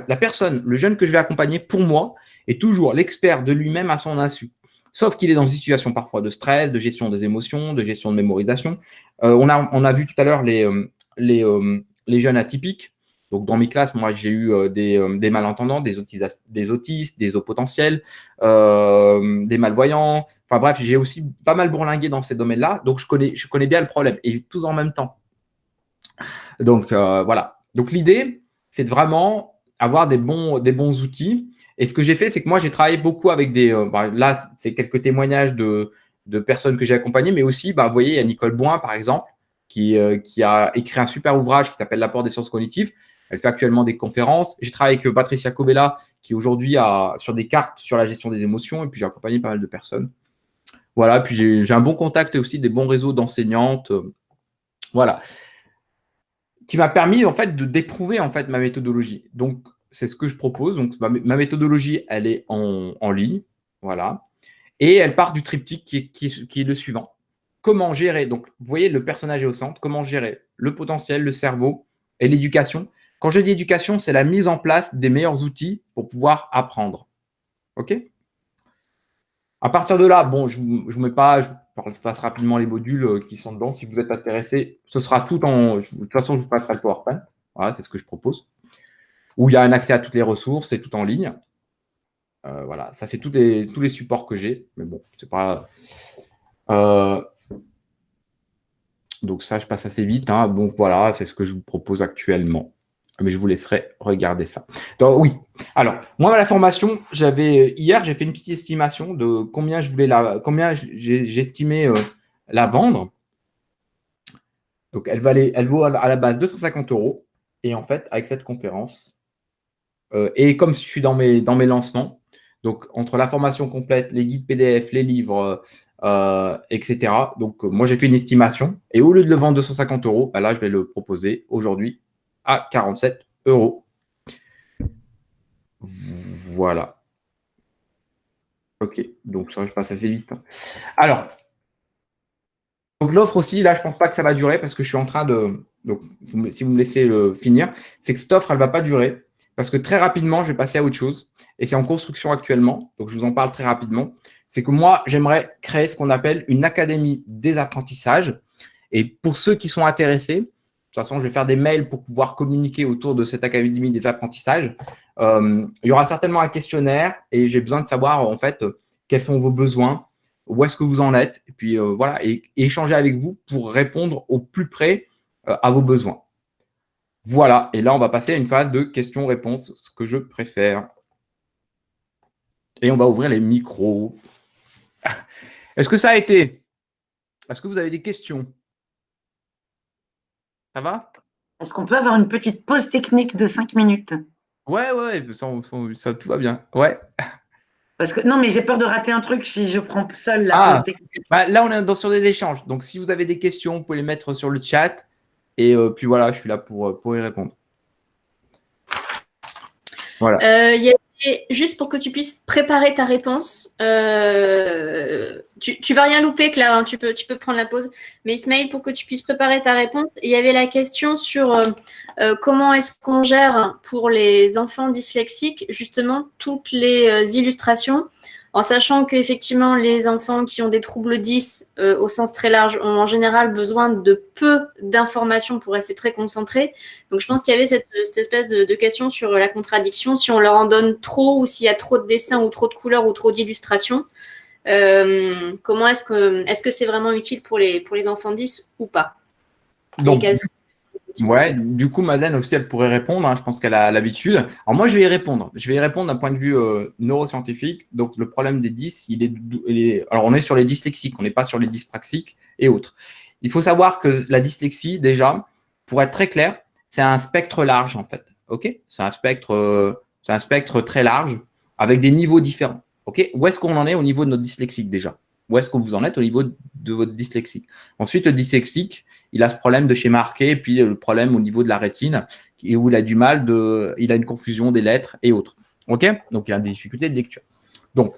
La personne, le jeune que je vais accompagner, pour moi, est toujours l'expert de lui-même à son insu. Sauf qu'il est dans une situation parfois de stress, de gestion des émotions, de gestion de mémorisation. On a vu tout à l'heure les jeunes atypiques. Donc, dans mes classes, moi, j'ai eu des malentendants, des autistes, des hauts potentiels, des malvoyants. Enfin bref, j'ai aussi pas mal bourlingué dans ces domaines-là. Donc, je connais bien le problème, et tous en même temps. Donc, voilà. Donc, l'idée, c'est de vraiment avoir des bons outils. Et ce que j'ai fait, c'est que moi, j'ai travaillé beaucoup avec là, c'est quelques témoignages de personnes que j'ai accompagnées, mais aussi, vous voyez, il y a Nicole Boin, par exemple, qui a écrit un super ouvrage qui s'appelle L'apport des sciences cognitives. Elle fait actuellement des conférences. J'ai travaillé avec Patricia Cobella, qui aujourd'hui a sur des cartes sur la gestion des émotions. Et puis, j'ai accompagné pas mal de personnes. Voilà. Puis, j'ai un bon contact et aussi des bons réseaux d'enseignantes. Voilà. Qui m'a permis, en fait, d'éprouver, en fait, ma méthodologie. Donc, c'est ce que je propose. Donc, ma méthodologie, elle est en ligne. Voilà. Et elle part du triptyque qui est le suivant. Comment gérer, donc, vous voyez, le personnage est au centre. Comment gérer le potentiel, le cerveau et l'éducation. Quand je dis éducation, c'est la mise en place des meilleurs outils pour pouvoir apprendre. OK ? À partir de là, bon, je vous mets pas, je passe rapidement les modules qui sont dedans. Si vous êtes intéressé, ce sera tout de toute façon, je vous passerai le PowerPoint. Voilà, c'est ce que je propose. Où il y a un accès à toutes les ressources, c'est tout en ligne. Voilà, ça c'est tous les supports que j'ai. Mais bon, c'est pas. Donc ça, je passe assez vite. Hein. Donc voilà, c'est ce que je vous propose actuellement. Mais je vous laisserai regarder ça. Donc, oui. Alors, moi, la formation, hier, j'ai fait une petite estimation de combien j'estimais la vendre. Donc, elle vaut à la base 250 €. Et en fait, avec cette conférence, et comme je suis dans mes lancements, donc entre la formation complète, les guides PDF, les livres, etc. Donc, moi, j'ai fait une estimation. Et au lieu de le vendre 250 €, là, je vais le proposer aujourd'hui à 47 €. Voilà. OK. Donc, ça, je passe assez vite. Alors, donc l'offre aussi, là, je ne pense pas que ça va durer parce que je suis en train de… Donc, si vous me laissez le finir, c'est que cette offre, elle ne va pas durer parce que très rapidement, je vais passer à autre chose. Et c'est en construction actuellement. Donc, je vous en parle très rapidement. C'est que moi, j'aimerais créer ce qu'on appelle une académie des apprentissages. Et pour ceux qui sont intéressés, de toute façon, je vais faire des mails pour pouvoir communiquer autour de cette académie des apprentissages. Il y aura certainement un questionnaire et j'ai besoin de savoir, en fait, quels sont vos besoins, où est-ce que vous en êtes, et puis voilà, et échanger avec vous pour répondre au plus près à vos besoins. Voilà, et là, on va passer à une phase de questions-réponses, ce que je préfère. Et on va ouvrir les micros. Est-ce que ça a été? Est-ce que vous avez des questions? Ça va? Est-ce qu'on peut avoir une petite pause technique de 5 minutes? Ouais, ça, tout va bien. Ouais. Parce que non, mais j'ai peur de rater un truc si je prends seule la Ah, pause technique. bah, là, on est sur des échanges. Donc, si vous avez des questions, vous pouvez les mettre sur le chat. Et puis voilà, je suis là pour y répondre. Voilà. Juste pour que tu puisses préparer ta réponse, tu vas rien louper, Claire, hein, tu peux prendre la pause. Mais Ismaël, pour que tu puisses préparer ta réponse, il y avait la question sur comment est-ce qu'on gère pour les enfants dyslexiques, justement, toutes les illustrations, en sachant qu'effectivement, les enfants qui ont des troubles 10 au sens très large ont en général besoin de peu d'informations pour rester très concentrés. Donc, je pense qu'il y avait cette espèce de question sur la contradiction, si on leur en donne trop ou s'il y a trop de dessins ou trop de couleurs ou trop d'illustrations. Comment est-ce que c'est vraiment utile pour les enfants 10 ou pas? Donc, ouais, du coup, Madeleine aussi, elle pourrait répondre. Hein, je pense qu'elle a l'habitude. Alors, moi, je vais y répondre. Je vais y répondre d'un point de vue neuroscientifique. Donc, le problème des 10, alors, on est sur les dyslexiques, on n'est pas sur les dyspraxiques et autres. Il faut savoir que la dyslexie, déjà, pour être très clair, c'est un spectre large, en fait. OK? C'est un spectre très large avec des niveaux différents. OK? Où est-ce qu'on en est au niveau de notre dyslexique, déjà? Où est-ce que vous en êtes au niveau de votre dyslexique? Ensuite, le dyslexique, il a ce problème de schéma arqué et puis le problème au niveau de la rétine où il a du mal il a une confusion des lettres et autres. OK? Donc, il a des difficultés de lecture. Donc,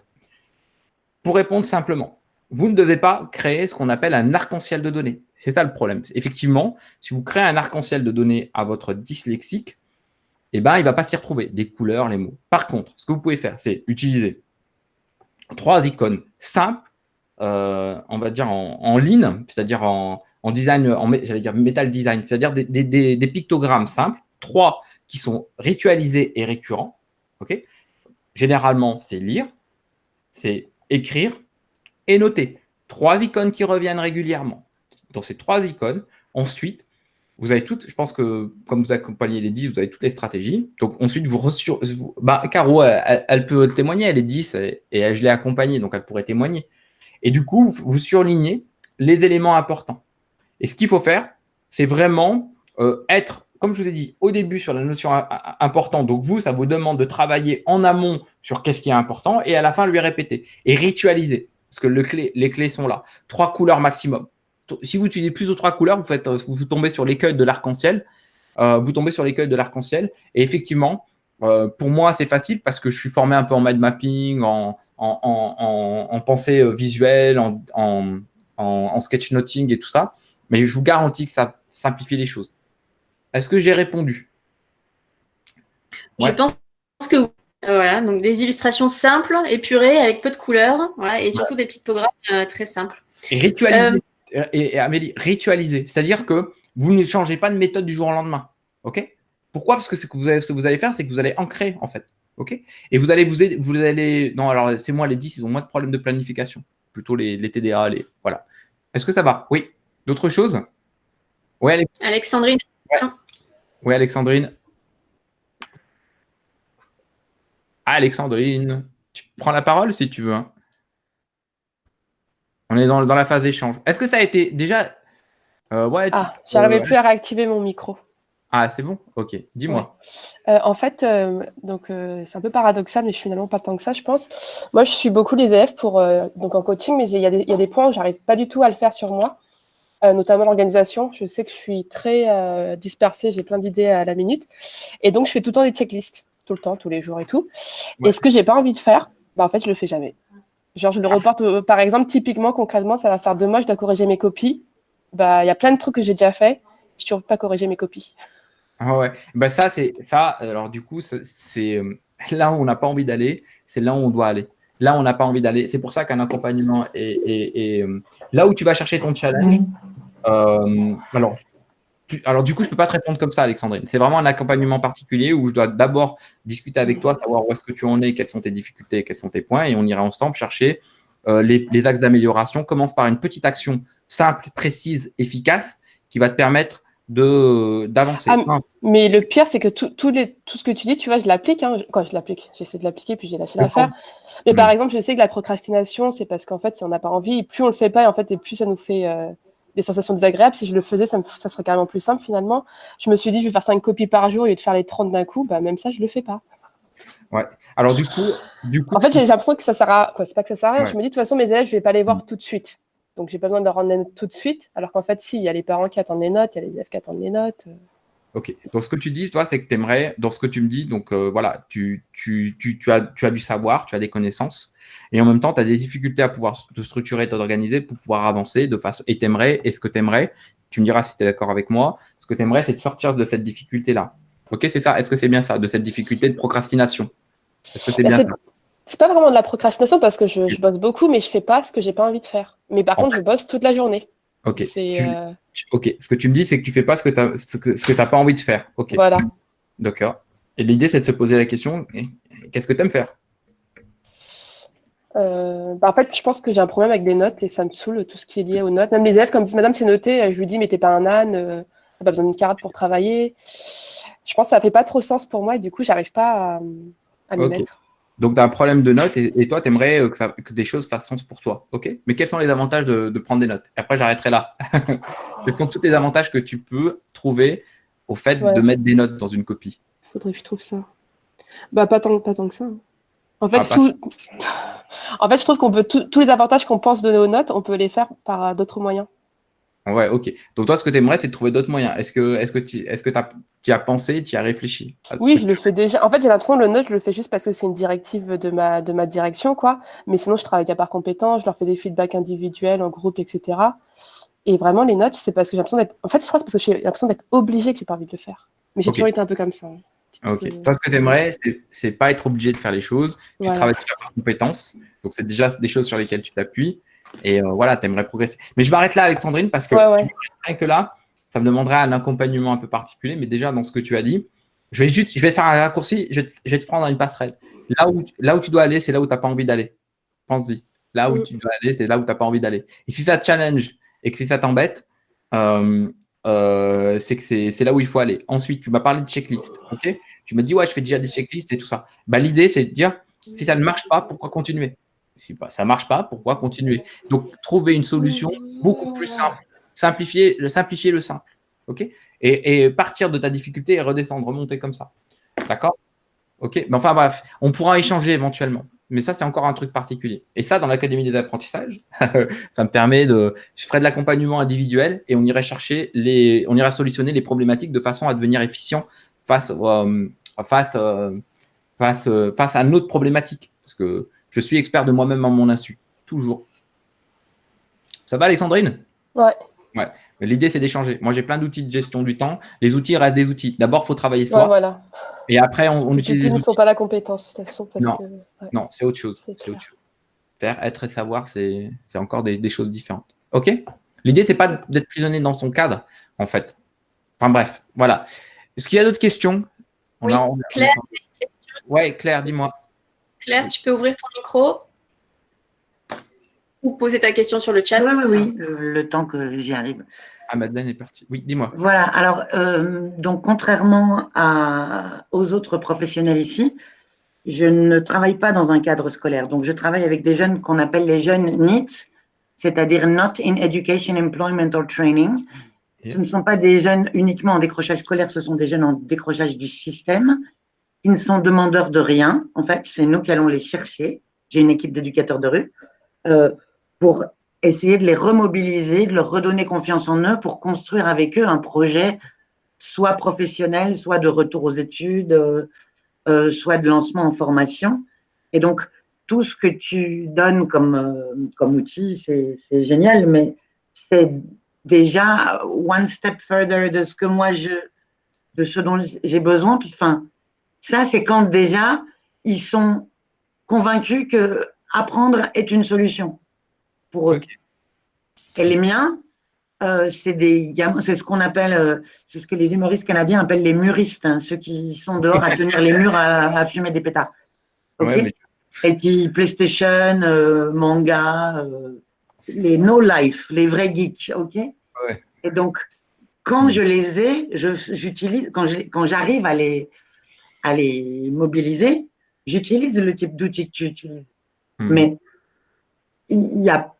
pour répondre simplement, vous ne devez pas créer ce qu'on appelle un arc-en-ciel de données. C'est ça le problème. Effectivement, si vous créez un arc-en-ciel de données à votre dyslexique, eh ben, il ne va pas s'y retrouver, les couleurs, les mots. Par contre, ce que vous pouvez faire, c'est utiliser 3 icônes simples, on va dire en ligne, c'est-à-dire en design, j'allais dire metal design, c'est-à-dire des pictogrammes simples, 3 qui sont ritualisés et récurrents. Okay, généralement, c'est lire, c'est écrire et noter. 3 icônes qui reviennent régulièrement. Dans ces 3 icônes, ensuite, vous avez toutes, je pense que comme vous accompagnez les 10, vous avez toutes les stratégies. Donc ensuite, Caro, elle peut témoigner, elle est 10 et je l'ai accompagnée, donc elle pourrait témoigner. Et du coup, vous surlignez les éléments importants. Et ce qu'il faut faire, c'est vraiment être, comme je vous ai dit, au début sur la notion importante. Donc vous, ça vous demande de travailler en amont sur qu'est-ce qui est important et à la fin, lui répéter et ritualiser. Parce que les clés sont là. 3 couleurs maximum. Si vous utilisez plus de 3 couleurs, vous tombez sur l'écueil de l'arc-en-ciel. Et effectivement, pour moi, c'est facile parce que je suis formé un peu en mind mapping, en pensée visuelle, en sketchnoting et tout ça. Mais je vous garantis que ça simplifie les choses. Est-ce que j'ai répondu? Ouais. Je pense que oui. Voilà, donc des illustrations simples, épurées, avec peu de couleurs, voilà, et surtout des pictogrammes très simples. Et ritualiser. Et Amélie, ritualiser. C'est-à-dire que vous ne changez pas de méthode du jour au lendemain. OK? Pourquoi? Parce que ce que vous allez faire, c'est que vous allez ancrer, en fait. OK? Et vous allez. Non, alors, c'est moi, les 10, ils ont moins de problèmes de planification. Plutôt les TDA, voilà. Est-ce que ça va? Oui. D'autres choses? Oui, Alexandrine. Ouais. Oui, Alexandrine. Alexandrine, tu prends la parole si tu veux. Hein. On est dans la phase d'échange. Est-ce que ça a été déjà... j'arrivais plus à réactiver mon micro. Ah, c'est bon? Ok, dis-moi. Ouais. En fait, c'est un peu paradoxal, mais je suis finalement pas tant que ça, je pense. Moi, je suis beaucoup les élèves donc en coaching, mais il y a des points où j'arrive pas du tout à le faire sur moi, notamment l'organisation. Je sais que je suis très dispersée, j'ai plein d'idées à la minute. Et donc, je fais tout le temps des checklists, tout le temps, tous les jours et tout. Ouais. Et ce que j'ai pas envie de faire, en fait, je le fais jamais. Genre, je le reporte, par exemple, typiquement, concrètement, ça va faire 2 mois, je dois corriger mes copies. Il y a plein de trucs que j'ai déjà fait, je ne toujours pas corriger mes copies. Ah ouais, alors du coup, c'est là où on n'a pas envie d'aller, c'est là où on doit aller. Là, on n'a pas envie d'aller. C'est pour ça qu'un accompagnement est là où tu vas chercher ton challenge. Alors, du coup, je ne peux pas te répondre comme ça, Alexandrine. C'est vraiment un accompagnement particulier où je dois d'abord discuter avec toi, savoir où est-ce que tu en es, quelles sont tes difficultés, quels sont tes points, et on ira ensemble chercher les axes d'amélioration. Commence par une petite action simple, précise, efficace, qui va te permettre d'avancer. Mais le pire, c'est que tout ce que tu dis, tu vois, je l'applique. Hein. Je l'applique. J'essaie de l'appliquer, puis j'ai lâché l'affaire. Mais par exemple, je sais que la procrastination, c'est parce qu'en fait, si on n'a pas envie, plus on le fait pas, et en fait, et plus ça nous fait des sensations désagréables. Si je le faisais, ça serait carrément plus simple finalement. Je me suis dit, je vais faire 5 copies par jour au lieu de faire les 30 d'un coup. Bah, même ça, je le fais pas. Ouais. Alors du coup, En fait, j'ai l'impression que ça sert à quoi? C'est pas que ça sert à rien. Ouais. Je me dis, de toute façon, mes élèves, je vais pas les voir tout de suite. Donc, j'ai pas besoin de leur rendre les notes tout de suite. Alors qu'en fait, si, il y a les parents qui attendent les notes, il y a les élèves qui attendent les notes. Ok. Donc, ce que tu dis, toi, c'est que tu aimerais, dans ce que tu me dis, donc voilà, tu as du savoir, tu as des connaissances, et en même temps, tu as des difficultés à pouvoir te structurer, t'organiser pour pouvoir avancer de façon. Et ce que tu aimerais, tu me diras si tu es d'accord avec moi, ce que tu aimerais, c'est de sortir de cette difficulté-là. Ok, c'est ça. Est-ce que c'est bien ça, de cette difficulté de procrastination? Est-ce que c'est bien ça? C'est pas vraiment de la procrastination parce que je bosse beaucoup, mais je fais pas ce que j'ai pas envie de faire. Mais par contre, je bosse toute la journée. Ok. Ok. Ce que tu me dis, c'est que tu fais pas ce que t'as pas envie de faire. Ok. Voilà. D'accord. Et l'idée, c'est de se poser la question, qu'est-ce que tu aimes faire? En fait, je pense que j'ai un problème avec les notes et ça me saoule tout ce qui est lié aux notes. Même les élèves, comme disent Madame, c'est noté, je lui dis, mais t'es pas un âne, t'as pas besoin d'une carotte pour travailler. Je pense que ça fait pas trop sens pour moi et du coup, j'arrive pas à m'y mettre. Donc, tu as un problème de notes et toi, tu aimerais que des choses fassent sens pour toi. Ok. Mais quels sont les avantages de prendre des notes? Et après, j'arrêterai là. Quels sont tous les avantages que tu peux trouver au fait de mettre des notes dans une copie? Faudrait que je trouve ça. Bah, pas tant que ça. En fait, en fait, je trouve qu'on peut tous les avantages qu'on pense donner aux notes, on peut les faire par d'autres moyens. Ouais, ok. Donc toi, ce que tu aimerais, c'est de trouver d'autres moyens. Est-ce que tu y as pensé, tu y as réfléchi? Oui, je le fais déjà. En fait, j'ai l'impression que le note, je le fais juste parce que c'est une directive de ma direction, quoi. Mais sinon, je travaille par compétences, je leur fais des feedbacks individuels, en groupe, etc. Et vraiment, les notes, c'est parce que j'ai l'impression d'être. En fait, je crois que c'est parce que j'ai l'impression d'être obligée que j'ai pas envie de le faire. Mais j'ai toujours été un peu comme ça. Ok. Toi, ce que tu aimerais, c'est pas être obligé de faire les choses. Tu travailles sur tes compétences. Donc, c'est déjà des choses sur lesquelles tu t'appuies. Et voilà, tu aimerais progresser. Mais je m'arrête là, Alexandrine, parce que rien que là, ça me demanderait un accompagnement un peu particulier. Mais déjà, dans ce que tu as dit, je vais faire un raccourci, je vais te prendre dans une passerelle. Là où tu dois aller, c'est là où tu n'as pas envie d'aller. Pense-y. Là où tu dois aller, c'est là où tu n'as pas envie d'aller. Et si ça te challenge et que si ça t'embête, c'est que c'est là où il faut aller. Ensuite, tu m'as parlé de checklist. Ok, tu me dis, ouais, je fais déjà des checklists et tout ça. Bah, l'idée, c'est de dire, si ça ne marche pas, pourquoi continuer? Si ça ne marche pas, pourquoi continuer? Donc, trouver une solution beaucoup plus simple. Simplifier le simple. Ok, et partir de ta difficulté et redescendre, remonter comme ça. D'accord? Ok, mais enfin bref, on pourra échanger éventuellement. Mais ça, c'est encore un truc particulier. Et ça, dans l'Académie des apprentissages, ça me permet je ferai de l'accompagnement individuel et on irait solutionner les problématiques de façon à devenir efficient face à notre problématique. Parce que je suis expert de moi-même à mon insu. Toujours. Ça va, Alexandrine? Ouais. Ouais. L'idée, c'est d'échanger. Moi, j'ai plein d'outils de gestion du temps. Les outils restent des outils. D'abord, il faut travailler soi. Ouais, voilà. Et après, on utilise. Les outils ne sont pas la compétence. Non, c'est autre chose. C'est autre chose. Faire, être et savoir, c'est encore des choses différentes. OK? L'idée, c'est pas d'être prisonnier dans son cadre, en fait. Enfin, bref, voilà. Est-ce qu'il y a d'autres questions? Oui, Claire. Ouais, Claire, dis-moi. Claire, tu peux ouvrir ton micro ou poser ta question sur le chat. Oui, le temps que j'y arrive. Ah, Madeleine est partie. Oui, dis-moi. Voilà, alors, donc, contrairement aux autres professionnels ici, je ne travaille pas dans un cadre scolaire. Donc, je travaille avec des jeunes qu'on appelle les jeunes NEET, c'est-à-dire Not in Education, Employment or Training. Ce ne sont pas des jeunes uniquement en décrochage scolaire, ce sont des jeunes en décrochage du système qui ne sont demandeurs de rien. En fait, c'est nous qui allons les chercher. J'ai une équipe d'éducateurs de rue pour essayer de les remobiliser, de leur redonner confiance en eux pour construire avec eux un projet soit professionnel, soit de retour aux études, soit de lancement en formation. Et donc, tout ce que tu donnes comme outil, c'est génial, mais c'est déjà one step further de ce que moi, de ce dont j'ai besoin. Puis, enfin, ça, c'est quand déjà, ils sont convaincus que apprendre est une solution pour eux. Okay. Et les miens, c'est ce qu'on appelle, c'est ce que les humoristes canadiens appellent les muristes, hein, ceux qui sont dehors à tenir les murs à fumer des pétards. Okay, ouais, et qui PlayStation, manga, les no life, les vrais geeks, ok. Ouais. Et donc, quand je les ai, j'utilise, quand j'arrive à les mobiliser, j'utilise le type d'outil que tu utilises. Mais il y a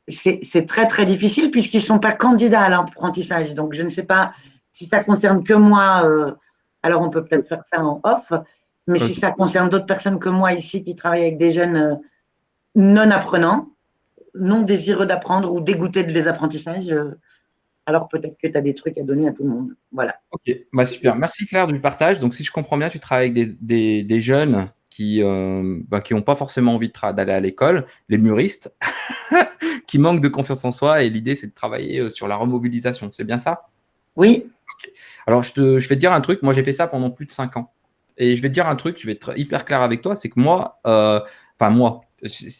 c'est très, très difficile puisqu'ils ne sont pas candidats à l'apprentissage. Donc, je ne sais pas si ça concerne que moi. Alors, on peut peut-être faire ça en off. Mais si ça concerne d'autres personnes que moi ici qui travaillent avec des jeunes non apprenants, non désireux d'apprendre ou dégoûtés de les apprentissages, alors peut-être que tu as des trucs à donner à tout le monde. Voilà. Ok, bah super. Merci Claire du partage. Donc, si je comprends bien, tu travailles avec des jeunes qui n'ont pas forcément envie d'aller à l'école, les muristes, qui manquent de confiance en soi. Et l'idée, c'est de travailler sur la remobilisation. C'est bien ça? Oui. Okay. Alors, je vais te dire un truc. Moi, j'ai fait ça pendant plus de 5 ans. Et je vais te dire un truc, je vais être hyper clair avec toi. C'est que moi,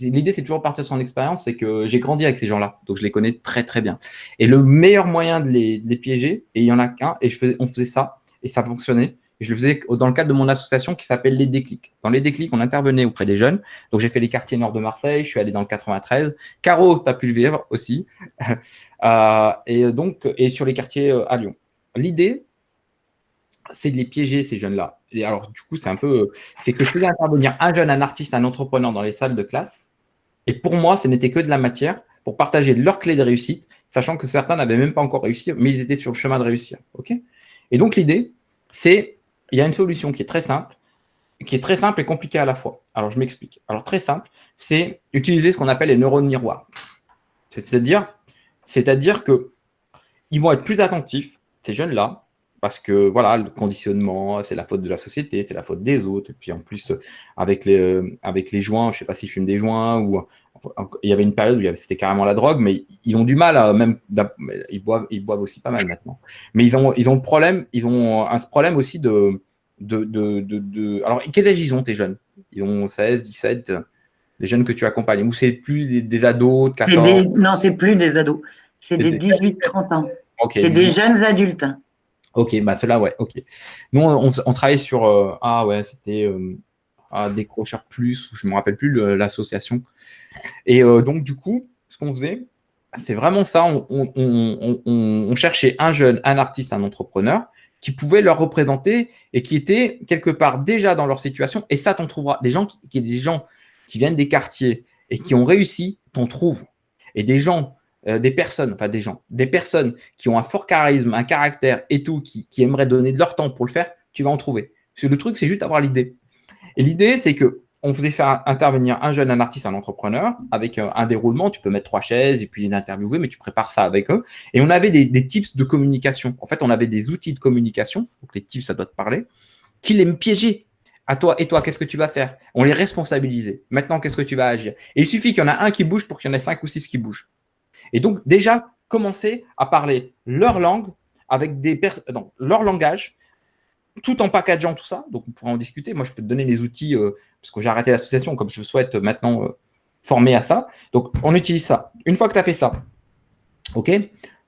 l'idée, c'est toujours partir de son expérience. C'est que j'ai grandi avec ces gens-là. Donc, je les connais très, très bien. Et le meilleur moyen de les piéger, et il n'y en a qu'un, et on faisait ça, et ça fonctionnait. Et je le faisais dans le cadre de mon association qui s'appelle Les Déclics. Dans Les Déclics, on intervenait auprès des jeunes. Donc, j'ai fait les quartiers nord de Marseille. Je suis allé dans le 93. Caro, tu as pu le vivre aussi. Et sur les quartiers à Lyon. L'idée, c'est de les piéger, ces jeunes-là. Et alors, du coup, c'est que je faisais intervenir un jeune, un artiste, un entrepreneur dans les salles de classe. Et pour moi, ce n'était que de la matière pour partager leurs clés de réussite, sachant que certains n'avaient même pas encore réussi, mais ils étaient sur le chemin de réussir. Okay, et donc, l'idée, il y a une solution qui est très simple et compliquée à la fois. Alors, je m'explique. Alors, très simple, c'est utiliser ce qu'on appelle les neurones miroirs. C'est-à-dire qu'ils vont être plus attentifs, ces jeunes-là, parce que voilà, le conditionnement, c'est la faute de la société, c'est la faute des autres. Et puis en plus, avec les joints, je ne sais pas s'ils fument des joints ou il y avait une période où c'était carrément la drogue, mais ils ont du mal ils boivent aussi pas mal maintenant. Mais ils ont un problème aussi de alors, quel âge ils ont, tes jeunes? Ils ont 16, 17, les jeunes que tu accompagnes, ou c'est plus des ados de 14? Non, c'est plus des ados, c'est des 18-30 ans. Okay, c'est des jeunes adultes. Ok, bah cela, ouais, ok. Nous, on travaillait sur c'était Décrocheur Plus, je ne me rappelle plus l'association. Et donc, du coup, ce qu'on faisait, c'est vraiment ça. On cherchait un jeune, un artiste, un entrepreneur qui pouvait leur représenter et qui était quelque part déjà dans leur situation. Et ça, t'en trouveras. Des gens qui viennent des quartiers et qui ont réussi, t'en trouves. Et des personnes qui ont un fort charisme, un caractère et tout, qui aimeraient donner de leur temps pour le faire, tu vas en trouver. Parce que le truc, c'est juste avoir l'idée. Et l'idée, c'est qu'on faisait faire intervenir un jeune, un artiste, un entrepreneur, avec un déroulement. Tu peux mettre 3 chaises et puis les interviewer, mais tu prépares ça avec eux. Et on avait des tips de communication. En fait, on avait des outils de communication, donc les tips, ça doit te parler, qui les piégeaient. À toi, et toi, qu'est-ce que tu vas faire? On les responsabilisait. Maintenant, qu'est-ce que tu vas agir? Et il suffit qu'il y en a un qui bouge pour qu'il y en ait 5 ou 6 qui bougent. Et donc, déjà, commencer à parler leur langue avec leur langage, tout en packageant tout ça. Donc, on pourra en discuter. Moi, je peux te donner les outils, parce que j'ai arrêté l'association, comme je souhaite maintenant former à ça. Donc, on utilise ça. Une fois que tu as fait ça, ok,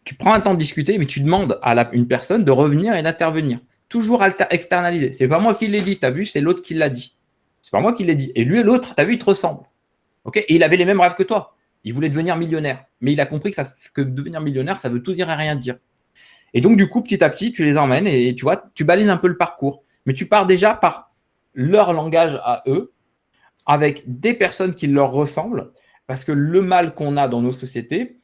tu prends un temps de discuter, mais tu demandes à une personne de revenir et d'intervenir. Toujours externaliser. C'est pas moi qui l'ai dit, tu as vu, c'est l'autre qui l'a dit. C'est pas moi qui l'ai dit. Et lui et l'autre, tu as vu, ils te ressemblent. Ok, et il avait les mêmes rêves que toi. Il voulait devenir millionnaire. Mais il a compris que devenir millionnaire, ça veut tout dire et rien dire. Et donc, du coup, petit à petit, tu les emmènes et tu vois, tu balises un peu le parcours. Mais tu pars déjà par leur langage à eux, avec des personnes qui leur ressemblent. Parce que le mal qu'on a dans nos sociétés,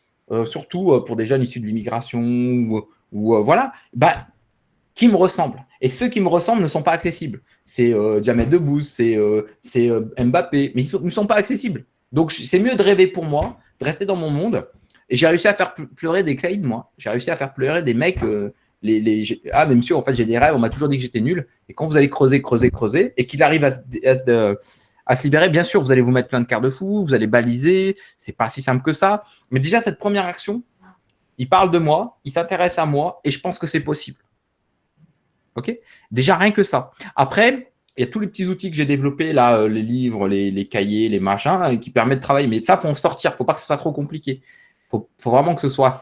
surtout pour des jeunes issus de l'immigration ou voilà, qui me ressemblent. Et ceux qui me ressemblent ne sont pas accessibles. C'est Jamel Debbouze, c'est Mbappé, mais ils ne sont pas accessibles. Donc, c'est mieux de rêver pour moi, de rester dans mon monde. Et j'ai réussi à faire pleurer des Clyde, moi. J'ai réussi à faire pleurer des mecs. Mais monsieur, en fait, j'ai des rêves. On m'a toujours dit que j'étais nul. Et quand vous allez creuser, et qu'il arrive à se libérer, bien sûr, vous allez vous mettre plein de garde-fous, vous allez baliser. C'est pas si simple que ça. Mais déjà, cette première action, il parle de moi, il s'intéresse à moi, et je pense que c'est possible. Ok ? Déjà, rien que ça. Après, il y a tous les petits outils que j'ai développés, là, les livres, les cahiers, les machins, qui permettent de travailler. Mais ça, il faut en sortir. Il ne faut pas que ce soit trop compliqué. Il faut vraiment que ce soit,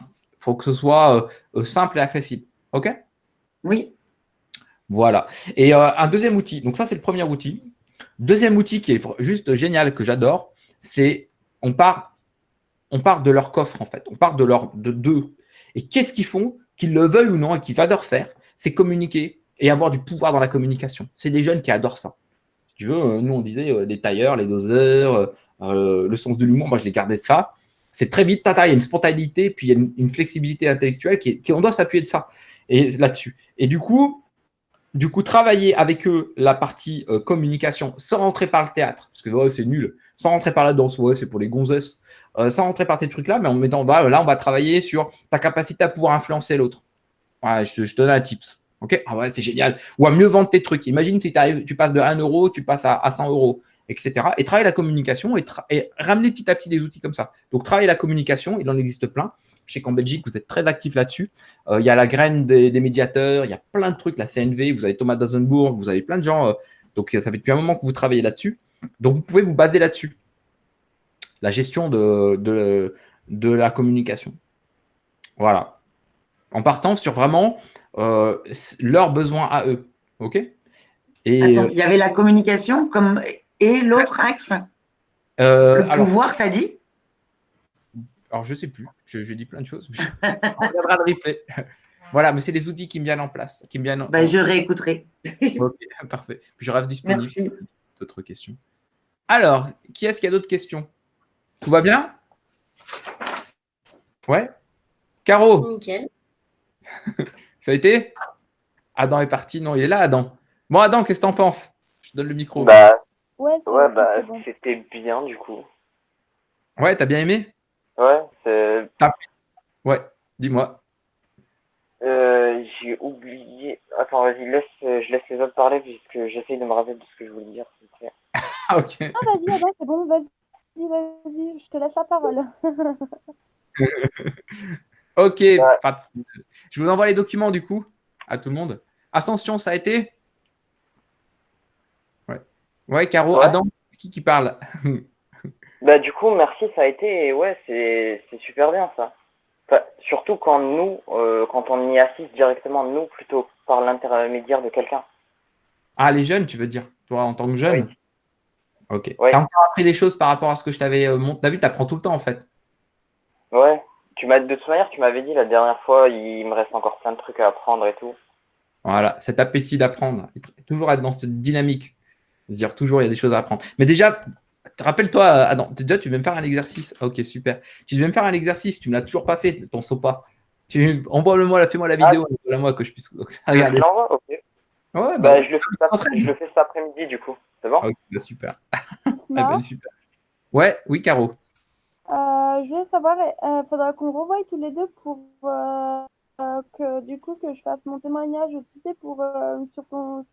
simple et accessible. OK? Oui. Voilà. Et un deuxième outil. Donc, ça, c'est le premier outil. Deuxième outil qui est juste génial, que j'adore, c'est on part de leur coffre, en fait. On part d'eux. Et qu'est-ce qu'ils font, qu'ils le veuillent ou non, et qu'ils adorent faire, c'est communiquer et avoir du pouvoir dans la communication. C'est des jeunes qui adorent ça. Si tu veux, nous, on disait les tailleurs, les doseurs, le sens de l'humour. Moi, je les gardais de ça. C'est très vite, tata, il y a une spontanéité, puis il y a une flexibilité intellectuelle on doit s'appuyer de ça et là-dessus. Et du coup, travailler avec eux la partie communication sans rentrer par le théâtre, parce que ouais, c'est nul, sans rentrer par la danse, ouais, c'est pour les gonzesses, sans rentrer par ces trucs-là, mais en mettant, là, on va travailler sur ta capacité à pouvoir influencer l'autre. Ouais, je te donne un tips. Ok, ah ouais, c'est génial. Ou à mieux vendre tes trucs. Imagine si tu passes de 1 euro, tu passes à 100 euros, etc. Et travailler la communication et ramener petit à petit des outils comme ça. Donc, travailler la communication, il en existe plein. Je sais qu'en Belgique, vous êtes très actifs là-dessus. Il y a la graine des médiateurs, il y a plein de trucs, la CNV, vous avez Thomas Dazenbourg, vous avez plein de gens. Donc, ça fait depuis un moment que vous travaillez là-dessus. Donc, vous pouvez vous baser là-dessus. La gestion de la communication. Voilà. En partant sur vraiment leurs besoins à eux. OK? Et attends, il y avait la communication et l'autre axe. Le pouvoir, tu as dit? Alors, je ne sais plus. Je dis plein de choses. On regardera le replay. Voilà, mais c'est les outils qui me viennent en place. Je réécouterai. OK, parfait. Puis je reste disponible. Merci. D'autres questions. Alors, qui est-ce qui a d'autres questions? Tout va bien? Ouais? Caro? Nickel. Ça a été? Adam est parti. Non, il est là, Adam. Bon, Adam, qu'est-ce que t'en penses? Je te donne le micro. Ouais, c'est bon. C'était bien du coup. Ouais, t'as bien aimé? Ouais, c'est. Ouais, dis-moi. J'ai oublié. Attends, vas-y, je laisse les autres parler puisque j'essaye de me rappeler de ce que je voulais dire. Ah, ok. Ah, vas-y, Adam, c'est bon, vas-y, je te laisse la parole. Ok, Ouais. je vous envoie les documents du coup à tout le monde. Ascension, ça a été? Ouais, Caro, Ouais. Adam, c'est qui parle? Bah du coup, merci, ça a été. Et ouais, c'est super bien ça. Enfin, surtout quand quand on y assiste directement, nous, plutôt que par l'intermédiaire de quelqu'un. Ah, les jeunes, tu veux dire? Toi, en tant que jeune? Oui. Ok. Oui. T'as encore appris des choses par rapport à ce que je t'avais montré? T'as vu, t'apprends tout le temps en fait. Ouais. De toute manière, tu m'avais dit la dernière fois, il me reste encore plein de trucs à apprendre et tout. Voilà, cet appétit d'apprendre. Toujours être dans cette dynamique. C'est-à-dire, toujours, il y a des choses à apprendre. Mais déjà, rappelle-toi, Adam, déjà, tu devais me faire un exercice. Ok, super. Tu devais me faire un exercice, tu ne me l'as toujours pas fait, ton SOPA. Envoie-le-moi, fais-moi la vidéo, envoie-moi que je puisse regarder. Je l'envoie, ok. Ouais, Bah, je le fais cet après-midi, du coup. C'est bon? Ok, bah, super. Super. Ouais, oui, Caro. Je voulais savoir, faudra qu'on revoie tous les deux pour que je fasse mon témoignage, tu sais, sur ton.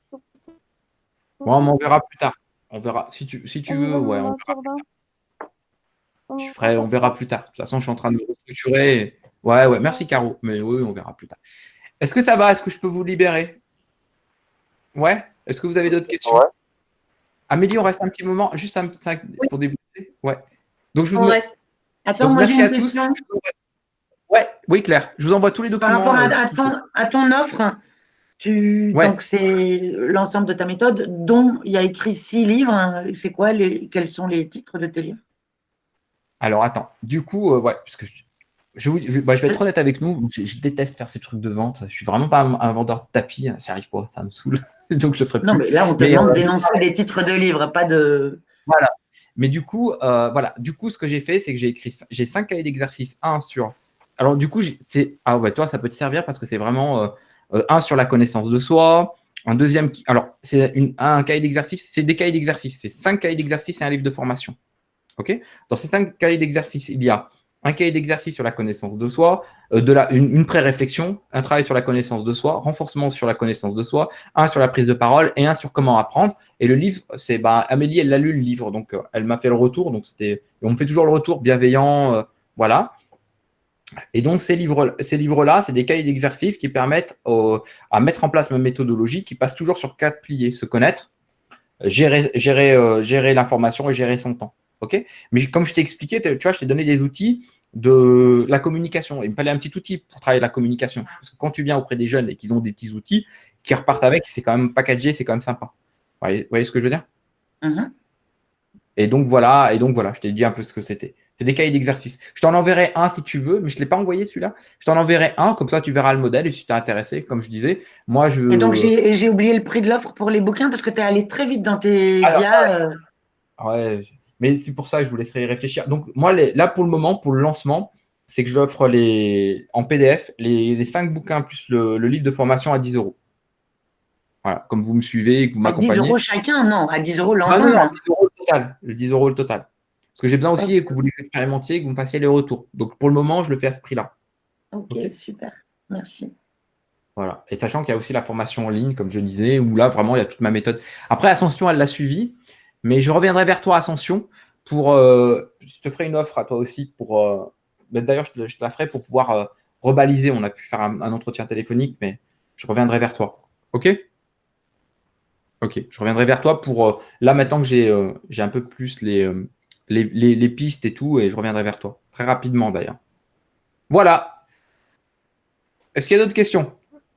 Bon, on verra plus tard. On verra. Si tu veux, ouais, on verra. On verra plus tard. De toute façon, je suis en train de me restructurer. Ouais, merci Caro. Mais oui, on verra plus tard. Est-ce que ça va? Est-ce que je peux vous libérer? Ouais? Est-ce que vous avez d'autres questions? Ouais. Amélie, on reste un petit moment, juste pour débuter. Ouais. Donc, je vous reste. Attends, moi j'ai merci une à tous. question. Ouais, oui, Claire. Je vous envoie tous les documents. Par rapport à ton offre, donc c'est l'ensemble de ta méthode, dont il y a écrit 6 livres. C'est quoi quels sont les titres de tes livres? Alors, attends. Du coup, ouais, parce que je vais être honnête avec nous. Je déteste faire ces trucs de vente. Je suis vraiment pas un vendeur de tapis. Ça arrive pas, ça me saule. Donc, je le ferai plus. Non, mais là, on te demande d'énoncer des titres de livres, pas de. Voilà. Mais du coup, ce que j'ai fait, c'est que j'ai 5 cahiers d'exercice. Un sur. Alors, du coup, toi, ça peut te servir parce que c'est vraiment un sur la connaissance de soi. Un deuxième. Alors, c'est un cahier d'exercice. C'est des cahiers d'exercice. C'est 5 cahiers d'exercice et un livre de formation. OK? Dans ces 5 cahiers d'exercice, il y a un cahier d'exercice sur la connaissance de soi, une pré-réflexion, un travail sur la connaissance de soi, renforcement sur la connaissance de soi, un sur la prise de parole et un sur comment apprendre. Et le livre, c'est Amélie, elle l'a lu le livre, donc elle m'a fait le retour. Donc on me fait toujours le retour bienveillant, voilà. Et donc ces livres-là, c'est des cahiers d'exercice qui permettent à mettre en place ma méthodologie, qui passe toujours sur 4 piliers: se connaître, gérer l'information et gérer son temps. Ok? Mais comme je t'ai expliqué, tu vois, je t'ai donné des outils de la communication. Il me fallait un petit outil pour travailler la communication. Parce que quand tu viens auprès des jeunes et qu'ils ont des petits outils, qu'ils repartent avec, c'est quand même packagé, c'est quand même sympa. Vous voyez ce que je veux dire? Et donc voilà, je t'ai dit un peu ce que c'était. C'est des cahiers d'exercice. Je t'en enverrai un si tu veux, mais je ne l'ai pas envoyé celui-là. Je t'en enverrai un, comme ça tu verras le modèle et si tu es intéressé, comme je disais. Moi, Et donc j'ai oublié le prix de l'offre pour les bouquins parce que tu es allé très vite dans tes dias. Ouais. Mais c'est pour ça que je vous laisserai y réfléchir. Donc, moi, là, pour le moment, pour le lancement, c'est que je l'offre en PDF, les 5 bouquins plus le livre de formation à 10 €. Voilà, comme vous me suivez et que vous À 10 m'accompagnez. € chacun? Non, à 10 € Non, l'ensemble. non, 10 € le total. Le 10 € le total. Parce que j'ai besoin aussi que vous les expérimentiez, que vous me fassiez les retours. Donc, pour le moment, je le fais à ce prix-là. Ok, super. Merci. Voilà. Et sachant qu'il y a aussi la formation en ligne, comme je disais, où là, vraiment, il y a toute ma méthode. Après, Ascension, elle l'a suivi. Mais je reviendrai vers toi, Ascension, pour. Je te ferai une offre à toi aussi pour. D'ailleurs, je te la ferai pour pouvoir rebaliser. On a pu faire un entretien téléphonique, mais je reviendrai vers toi. OK? Ok, je reviendrai vers toi pour. Là, maintenant que j'ai un peu plus les pistes et tout, et je reviendrai vers toi. Très rapidement, d'ailleurs. Voilà. Est-ce qu'il y a d'autres questions?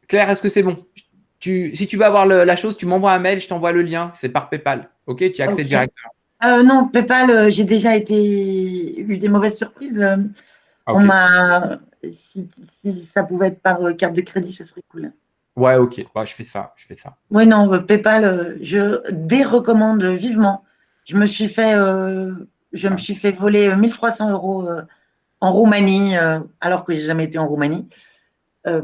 Claire, est-ce que c'est bon? Si tu veux avoir la chose, tu m'envoies un mail, je t'envoie le lien. C'est par PayPal. Ok, tu as accès Ok. directement. Non, PayPal, j'ai déjà eu des mauvaises surprises. Ok. On m'a, si ça pouvait être par carte de crédit, ce serait cool. Ouais, ok. Bah, je fais ça. Oui, non, PayPal, je dérecommande vivement. Je me suis fait voler 1 300 € en Roumanie, alors que j'ai jamais été en Roumanie,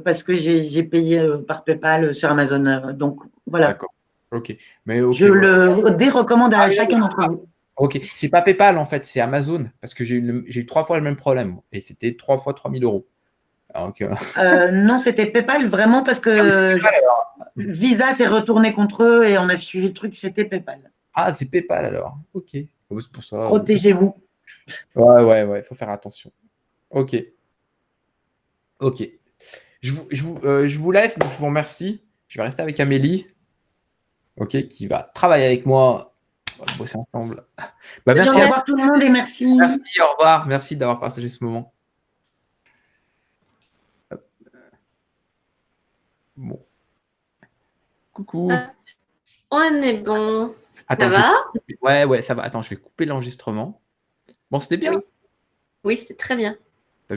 parce que j'ai payé par PayPal sur Amazon. Donc voilà, D'accord. Ok. Mais ok. je le dérecommande à Ah, chacun d'entre vous. ok. C'est pas PayPal en fait, c'est Amazon. Parce que j'ai eu 3 fois le même problème. Et c'était 3 fois 3 000 €. Donc, Non, c'était PayPal vraiment parce que Visa s'est retourné contre eux et on a suivi le truc, c'était PayPal. Ah, c'est PayPal alors. Ok. Oh, c'est pour ça. Protégez-vous. Ouais, il faut faire attention. Ok. Ok. Je vous laisse, donc je vous remercie. Je vais rester avec Amélie, ok, qui va travailler avec moi. On va bosser ensemble. Bah, merci Au à revoir tout le monde et merci. Merci, au revoir. Merci d'avoir partagé ce moment. Bon. Coucou. On est bon. Attends, Ça va? ouais, ça va. Attends, je vais couper l'enregistrement. Bon, c'était bien. Oui, c'était très bien.